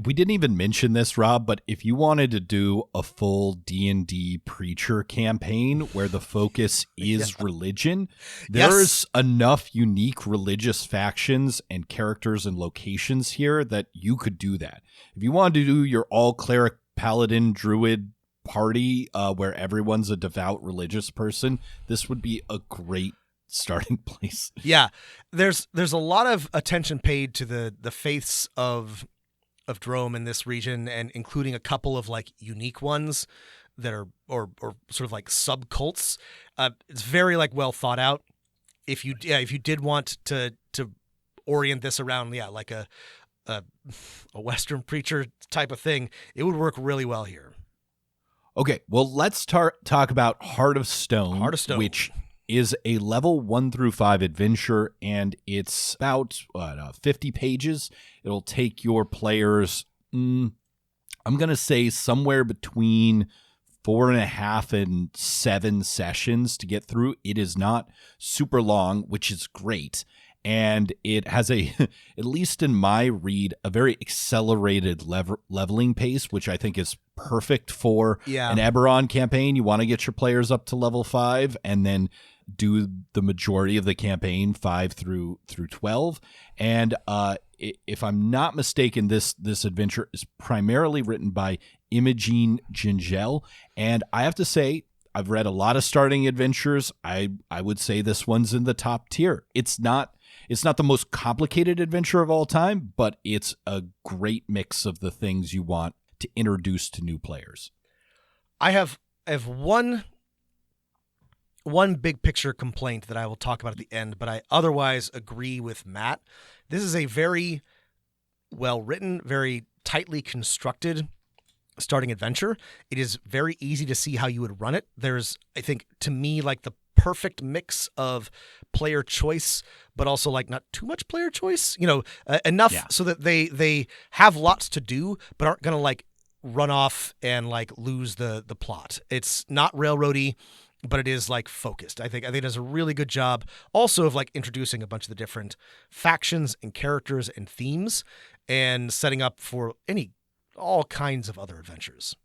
We didn't even mention this, Rob, but if you wanted to do a full D&D preacher campaign where the focus is religion, there's enough unique religious factions and characters and locations here that you could do that. If you wanted to do your all cleric paladin druid party where everyone's a devout religious person, this would be a great starting place. Yeah. There's a lot of attention paid to the faiths of Drome in this region, and including a couple of unique ones that are or sort of subcults. It's very well thought out. If you did want to orient this around a Western preacher type of thing, it would work really well here. Okay, well, let's talk about Heart of Stone, which is a level 1 through 5 adventure, and it's about 50 pages. It'll take your players, I'm going to say somewhere between 4.5 and 7 sessions to get through. It is not super long, which is great. And it has at least in my read, a very accelerated leveling pace, which I think is perfect for an Eberron campaign. You want to get your players up to level 5 and then do the majority of the campaign 5 through 12. And if I'm not mistaken, this adventure is primarily written by Imogen Gingell. And I have to say, I've read a lot of starting adventures. I would say this one's in the top tier. It's not the most complicated adventure of all time, but it's a great mix of the things you want to introduce to new players. I have I have one big picture complaint that I will talk about at the end, but I otherwise agree with Matt. This is a very well written, very tightly constructed starting adventure. It is very easy to see how you would run it. There's, I think, to me, like the perfect mix of player choice, but also like not too much player choice, enough so that they have lots to do, but aren't going to like run off and like lose the plot. It's not railroady, but it is like focused. I think it does a really good job also of like introducing a bunch of the different factions and characters and themes and setting up for all kinds of other adventures.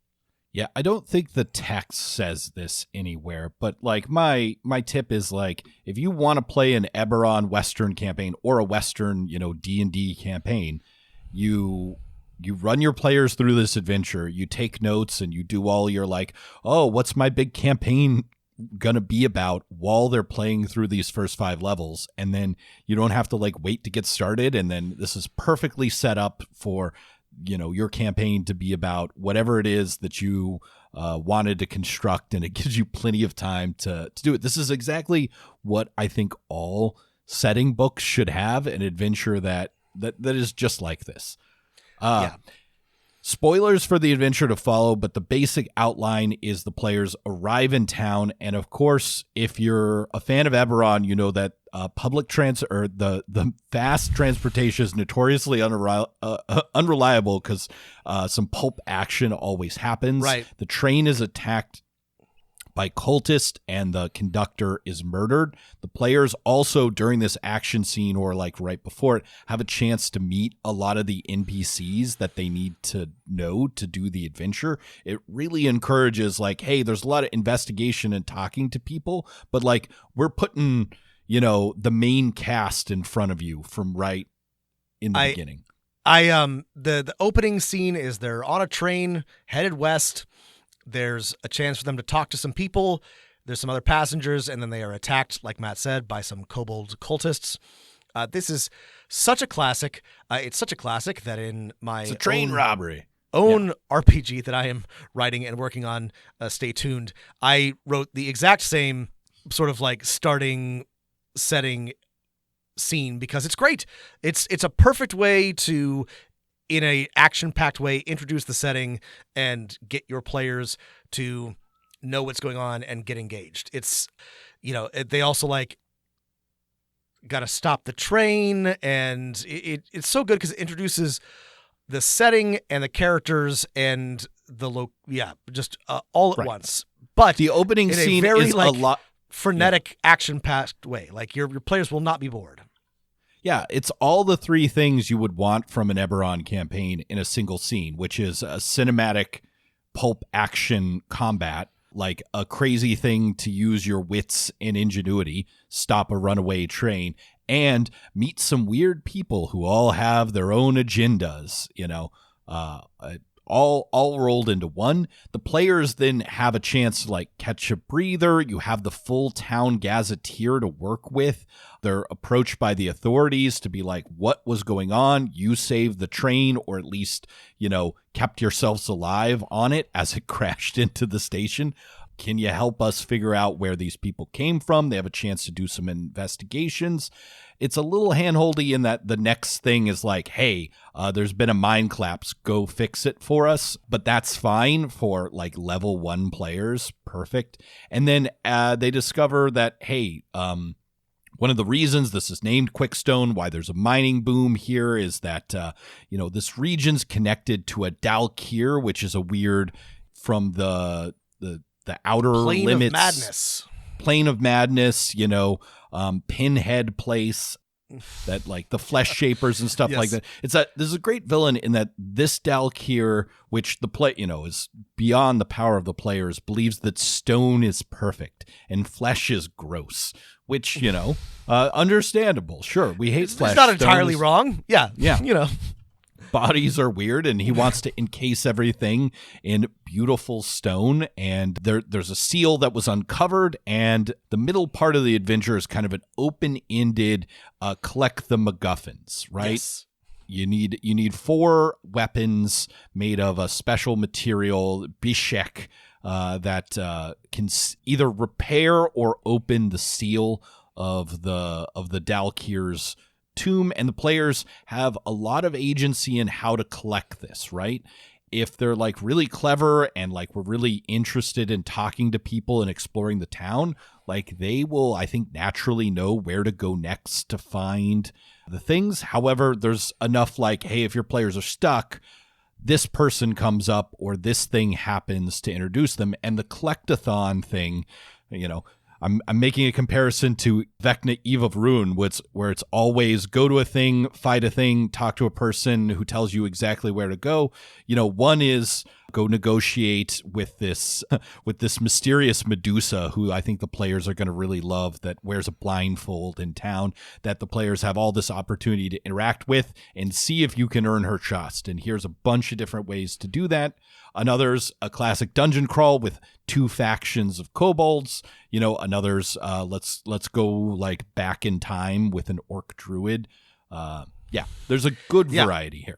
Yeah, I don't think the text says this anywhere, but like my tip is like if you want to play an Eberron Western campaign or a Western, D&D campaign, you run your players through this adventure, you take notes and you do all your like, oh, what's my big campaign gonna be about while they're playing through these first 5 levels, and then you don't have to like wait to get started, and then this is perfectly set up for your campaign to be about whatever it is that you wanted to construct, and it gives you plenty of time to do it. This is exactly what I think all setting books should have, an adventure that is just like this. Spoilers for the adventure to follow, but the basic outline is the players arrive in town, and of course, if you're a fan of Eberron, you know that the fast transportation is notoriously unreliable because some pulp action always happens. Right. The train is attacked by cultists and the conductor is murdered. The players also during this action scene or like right before it have a chance to meet a lot of the NPCs that they need to know to do the adventure. It really encourages like, hey, there's a lot of investigation and talking to people, but like we're putting, the main cast in front of you from right in the beginning. The opening scene is they're on a train headed west. There's a chance for them to talk to some people. There's some other passengers, and then they are attacked, like Matt said, by some kobold cultists. This is such a classic. It's such a classic that in my train robbery RPG that I am writing and working on, stay tuned, I wrote the exact same sort of like starting setting scene because it's great. It's a perfect way to, in a action-packed way, introduce the setting and get your players to know what's going on and get engaged. It's, they also like got to stop the train, and it's so good because it introduces the setting and the characters and just all at once. But the opening scene very, is like, a lot frenetic, action-packed way. Like your players will not be bored. Yeah, it's all the 3 things you would want from an Eberron campaign in a single scene, which is a cinematic pulp action combat, like a crazy thing to use your wits and ingenuity, stop a runaway train, and meet some weird people who all have their own agendas, all rolled into one. The players then have a chance to like catch a breather. You have the full town gazeteer to work with. They're approached by the authorities to be like, what was going on? You saved the train, or at least, kept yourselves alive on it as it crashed into the station. Can you help us figure out where these people came from? They have a chance to do some investigations. It's a little handholdy in that the next thing is like, hey, there's been a mine collapse. Go fix it for us. But that's fine for like level 1 players. Perfect. And then they discover that, hey, one of the reasons this is named Quickstone, why there's a mining boom here, is that, this region's connected to a Dalkier, which is a weird from the outer Plane limits. Of madness. Plane of madness, Pinhead place, that like the flesh shapers and stuff like that. There's a great villain in that this Dalkier, which the play, is beyond the power of the players, believes that stone is perfect and flesh is gross, which, understandable. Sure. We hate flesh. It's not entirely wrong. Yeah. Bodies are weird, and he wants to encase everything in beautiful stone. And there's a seal that was uncovered, and the middle part of the adventure is kind of an open-ended collect the MacGuffins, right? Yes. You need 4 weapons made of a special material, bishek, that can either repair or open the seal of the Dalkir's tomb, and the players have a lot of agency in how to collect this, right? If they're like really clever and like we're really interested in talking to people and exploring the town, like they will, I think, naturally know where to go next to find the things. However, there's enough like, hey, if your players are stuck, this person comes up or this thing happens to introduce them. And the collectathon thing, you know, I'm making a comparison to Vecna Eve of Ruin, where it's always go to a thing, fight a thing, talk to a person who tells you exactly where to go. You know, one is go negotiate with this mysterious Medusa, who I think the players are going to really love, that wears a blindfold in town, that the players have all this opportunity to interact with and see if you can earn her trust. And here's a bunch of different ways to do that. Another's a classic dungeon crawl with 2 factions of kobolds. You know, another's let's go like back in time with an orc druid. Yeah, there's a good variety here.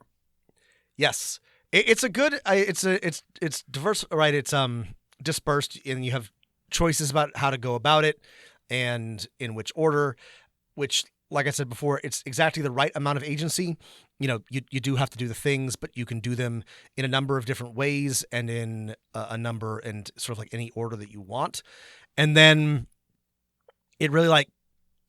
Yes, it's a good. It's diverse, right? It's dispersed, and you have choices about how to go about it and in which order. Which, like I said before, it's exactly the right amount of agency. You know, you do have to do the things, but you can do them in a number of different ways and in a number and sort of like any order that you want. And then it really like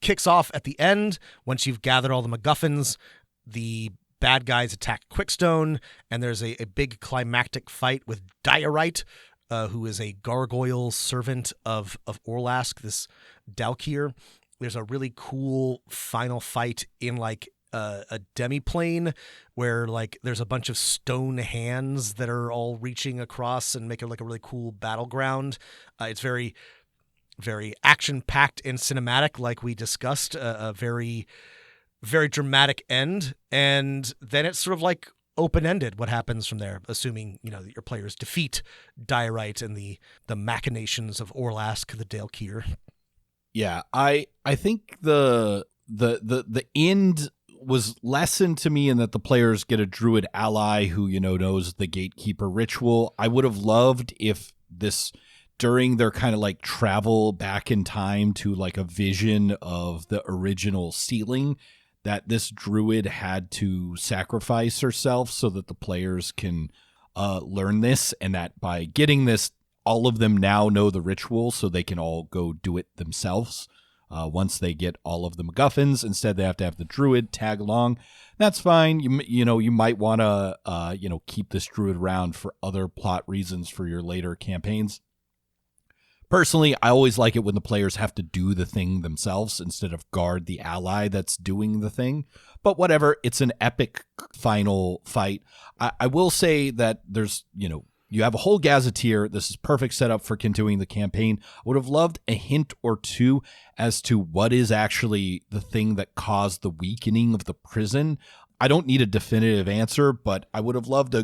kicks off at the end once you've gathered all the MacGuffins. The bad guys attack Quickstone, and there's a big climactic fight with Diorite, who is a gargoyle servant of Orlask, this Dalkir. There's a really cool final fight in like a demiplane where like there's a bunch of stone hands that are all reaching across and make it like a really cool battleground. It's very, very action-packed and cinematic, like we discussed. A very, very dramatic end, and then it's sort of like open-ended what happens from there, assuming, you know, that your players defeat Diorite and the machinations of Orlask, the Dalkir. Yeah, I think the end was lessened to me in that the players get a druid ally who, you know, knows the gatekeeper ritual. I would have loved if this, during their kind of like travel back in time to like a vision of the original sealing, that this druid had to sacrifice herself so that the players can learn this, and that by getting this, all of them now know the ritual so they can all go do it themselves. Once they get all of the MacGuffins, instead they have to have the druid tag along. That's fine. You know, you might want to keep this druid around for other plot reasons for your later campaigns. Personally, I always like it when the players have to do the thing themselves instead of guard the ally that's doing the thing. But whatever, it's an epic final fight. I will say that there's, you know, you have a whole gazeteer. This is perfect setup for continuing the campaign. I would have loved a hint or two as to what is actually the thing that caused the weakening of the prison. I don't need a definitive answer, but I would have loved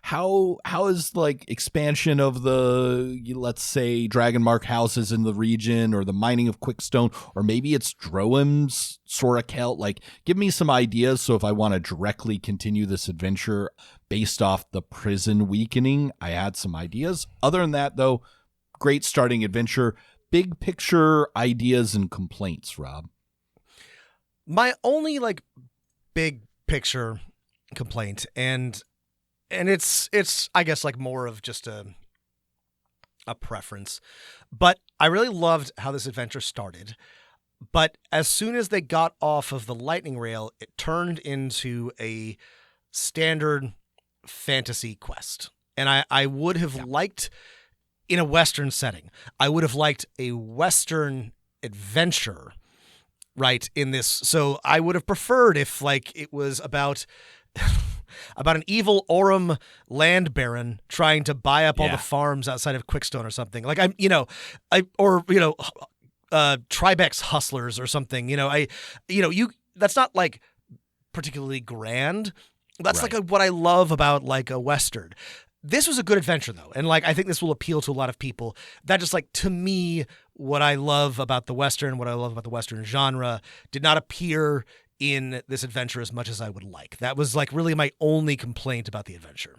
how is like expansion of the, let's say, Dragonmark houses in the region, or the mining of Quickstone, or maybe it's Droham's Sorakelt. Like, give me some ideas so if I want to directly continue this adventure based off the prison weakening, I had some ideas. Other than that, though, great starting adventure. Big picture ideas and complaints, Rob. My only like big picture complaint, and it's I guess like more of just a preference, but I really loved how this adventure started. But as soon as they got off of the lightning rail, it turned into a standard fantasy quest. And I would have liked, in a Western setting, I would have liked a Western adventure, right, in this. So I would have preferred if like it was about an evil Aurum land baron trying to buy up all the farms outside of Quickstone or something. Like Tribex hustlers or something. That's not like particularly grand. That's like what I love about like a Western. This was a good adventure though. And like, I think this will appeal to a lot of people. That just like, to me, what I love about the Western, what I love about the Western genre did not appear in this adventure as much as I would like. That was like really my only complaint about the adventure.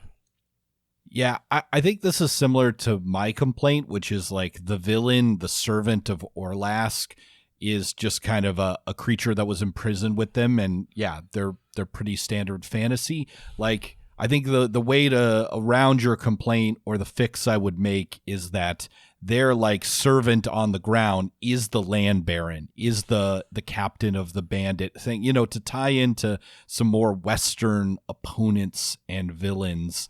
Yeah, I think this is similar to my complaint, which is like the villain, the servant of Orlask, is just kind of a creature that was imprisoned with them. And yeah, they're pretty standard fantasy. Like, I think the way to around your complaint, or the fix I would make, is that their like servant on the ground is the land baron, is the captain of the bandit thing, you know, to tie into some more Western opponents and villains.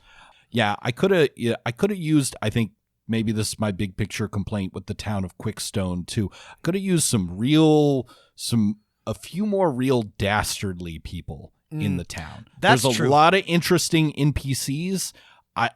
Yeah, I could have used, I think maybe this is my big picture complaint with the town of Quickstone too. I could have used a few more real dastardly people in the town. That's There's a lot of interesting NPCs. I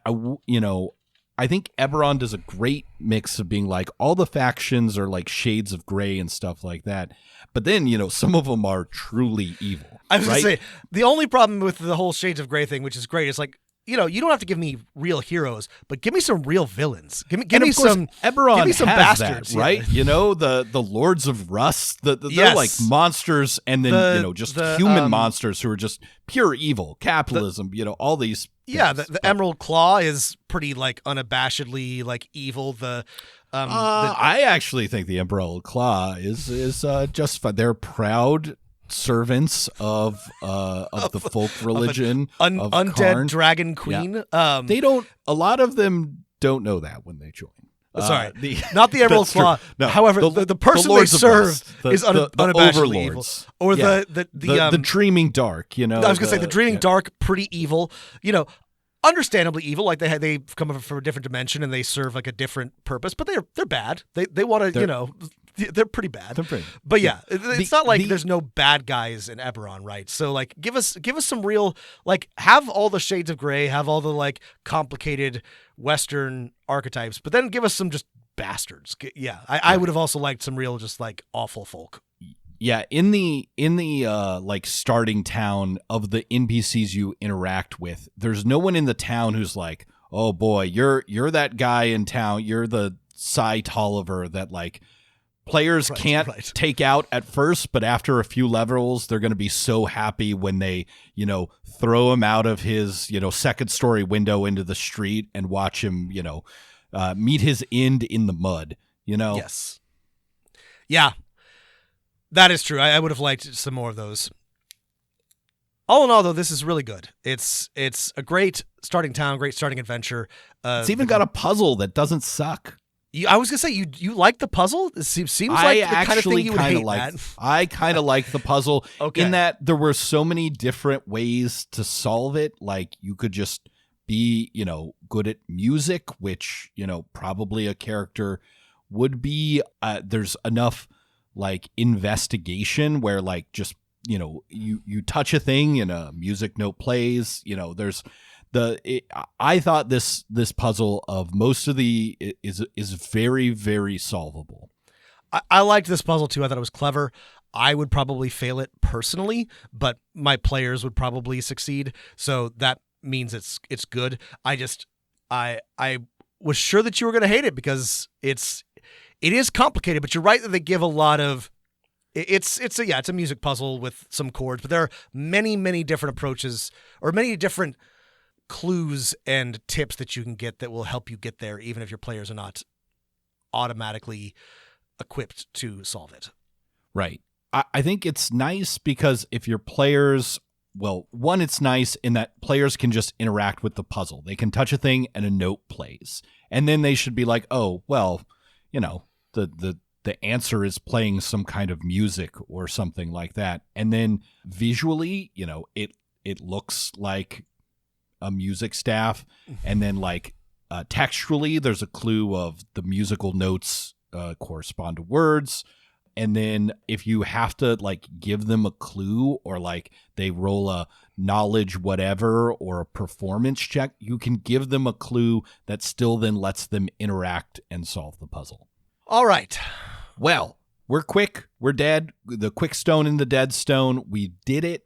think Eberron does a great mix of being like, all the factions are like shades of gray and stuff like that. But then, you know, some of them are truly evil. I was right? going to say, the only problem with the whole shades of gray thing, which is great, is like, you know, you don't have to give me real heroes, but give me some real villains. Give me some Eberron give me some has bastards, that, right? Yeah. You know, the Lords of Rust, they're Yes. like monsters, and then just human monsters who are just pure evil, capitalism, all these. Yeah, things. the Emerald Claw is pretty like unabashedly like evil. I actually think the Emerald Claw is just fine. They're proud servants of the folk religion of undead Karn. dragon queen. Yeah. They don't. A lot of them don't know that when they join. Sorry, not the Emerald Claw. No, however, the person they Lords of serve Rust, is the unabashedly evil. overlords. Or Yeah. the Dreaming Dark. You know, I was gonna say the Dreaming Dark, pretty evil. You know, understandably evil. Like they've come from a different dimension and they serve like a different purpose. But they're bad. They want to they're pretty bad. They're pretty. But yeah, it's not like there's no bad guys in Eberron, right? So like, give us some real, like, have all the shades of gray, have all the like complicated Western archetypes, but then give us some just bastards. Yeah, I would have also liked some real just like awful folk. Yeah, in the like starting town of the NPCs you interact with, there's no one in the town who's like, oh boy, you're that guy in town, you're the Cy Tolliver that like players can't take out at first, but after a few levels, they're going to be so happy when they, throw him out of his, second story window into the street and watch him, meet his end in the mud, Yes. Yeah, that is true. I would have liked some more of those. All in all, though, this is really good. It's a great starting town, great starting adventure. It's even got a puzzle that doesn't suck. I was gonna say you like the puzzle. It seems like the kind of thing you would hate, Matt. I kind of like the puzzle okay. in that there were so many different ways to solve it. Like you could just be, good at music, which probably a character would be. There's enough like investigation where like just you touch a thing and a music note plays. There's. I thought this puzzle of most of the is very, very solvable. I liked this puzzle too. I thought it was clever. I would probably fail it personally, but my players would probably succeed. So that means it's good. I was sure that you were going to hate it because it is complicated, but you're right that they give a lot of. It's a music puzzle with some chords, but there are many, many different approaches or many different clues and tips that you can get that will help you get there, even if your players are not automatically equipped to solve it. Right. I think it's nice because if your players, one, it's nice in that players can just interact with the puzzle. They can touch a thing and a note plays. And then they should be like, oh, well, the answer is playing some kind of music or something like that. And then visually, it looks like a music staff, and then like textually there's a clue of the musical notes correspond to words, and then if you have to like give them a clue or like they roll a knowledge whatever or a performance check, you can give them a clue that still then lets them interact and solve the puzzle. All right, well, we're quick, we're dead, the quick stone and the dead stone, we did it.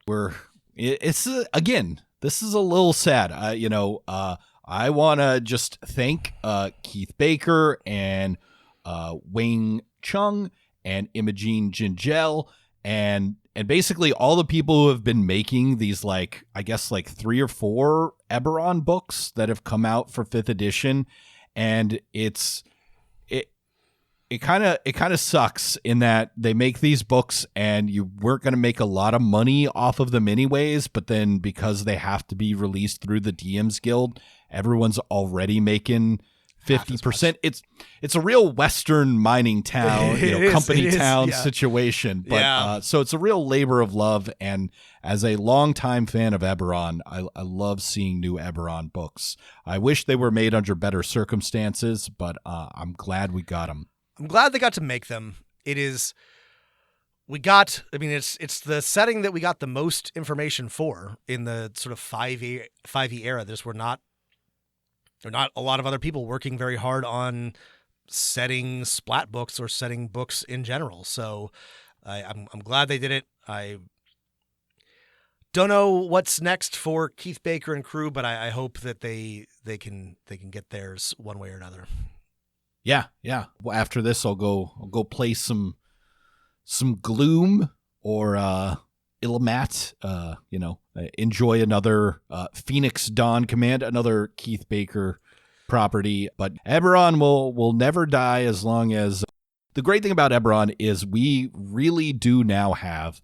It's again, this is a little sad. I want to just thank Keith Baker and Wayne Chung and Imogene Gingell and And basically all the people who have been making these, like, I guess like 3 or 4 Eberron books that have come out for 5th edition. And it kind of sucks in that they make these books and you weren't going to make a lot of money off of them anyways, but then because they have to be released through the DMs Guild, everyone's already making 50%. It's a real Western mining town, company town situation. But so it's a real labor of love. And as a longtime fan of Eberron, I love seeing new Eberron books. I wish they were made under better circumstances, but I'm glad we got them. I'm glad they got to make them. It's the setting that we got the most information for in the sort of 5e era. There are not a lot of other people working very hard on setting splat books or setting books in general. So I'm glad they did it. I don't know what's next for Keith Baker and crew, but I hope that they can get theirs one way or another. Yeah. Well, after this, I'll go play some Gloom or Illimat. Enjoy another Phoenix Dawn Command, another Keith Baker property. But Eberron will never die as long as. The great thing about Eberron is we really do now have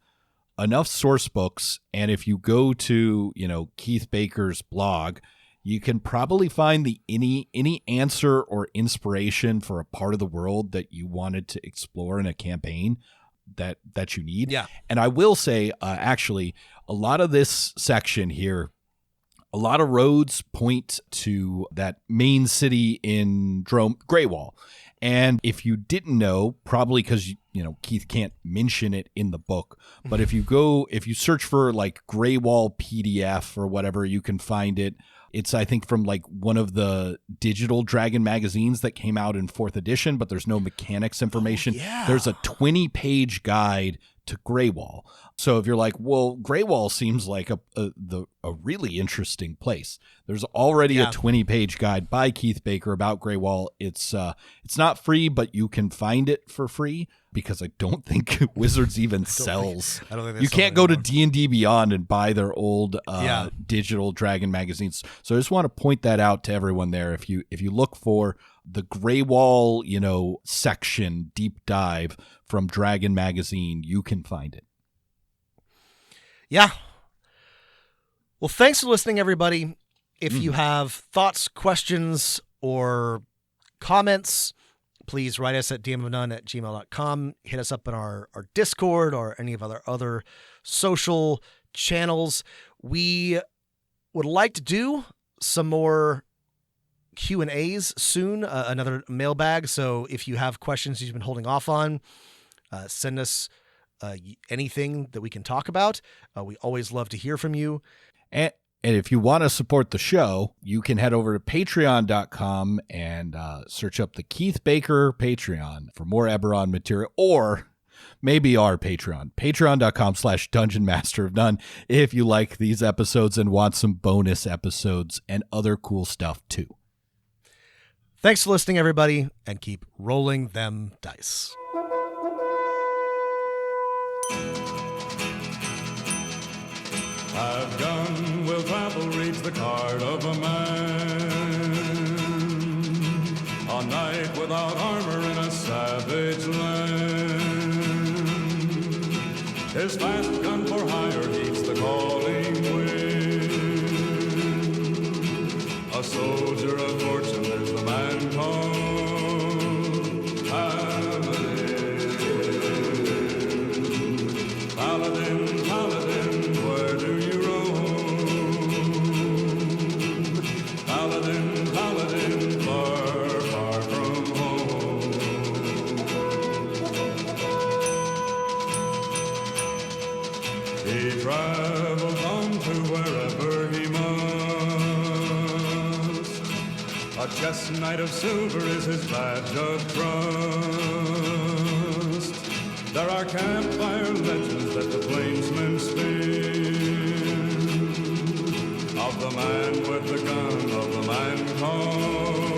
enough source books, and if you go to Keith Baker's blog, you can probably find any answer or inspiration for a part of the world that you wanted to explore in a campaign that you need. Yeah. And I will say, actually, a lot of this section here, a lot of roads point to that main city in Greywall. And if you didn't know, probably because Keith can't mention it in the book, but if you search for like Greywall PDF or whatever, you can find it. It's, I think, from like one of the digital Dragon magazines that came out in 4th edition, but there's no mechanics information. Oh, yeah. There's a 20-page guide to Greywall. So if you're like, well, Greywall seems like a really interesting place, there's already a 20-page guide by Keith Baker about Greywall. It's not free, but you can find it for free because I don't think Wizards even sells. I don't think you can't go to D&D Beyond and buy their old digital Dragon magazines. So I just want to point that out to everyone there. If you look for the Greywall, section deep dive from Dragon magazine, you can find it. Yeah. Well, thanks for listening, everybody. If you have thoughts, questions, or comments, please write us at dmofnone@gmail.com. Hit us up in our Discord or any of our other social channels. We would like to do some more Q&As soon, another mailbag. So if you have questions you've been holding off on, send us anything that we can talk about. We always love to hear from you. And if you want to support the show, you can head over to patreon.com and search up the Keith Baker Patreon for more Eberron material, or maybe our Patreon, patreon.com/Dungeon Master of None, if you like these episodes and want some bonus episodes and other cool stuff too. Thanks for listening, everybody, and keep rolling them dice. I've done will travel reads the card of a man, a knight without armor in a savage land. His fast gun for hire heeds the calling wind. A soldier of fortune, there's the man called Paladin. Paladin, Paladin, where do you roam? Paladin, Paladin, far, far from home. He travels on to wherever he must. A chest knight of silver is his badge of trust. There are campfire legends that the plainsmen spin of the man with the gun, of the man called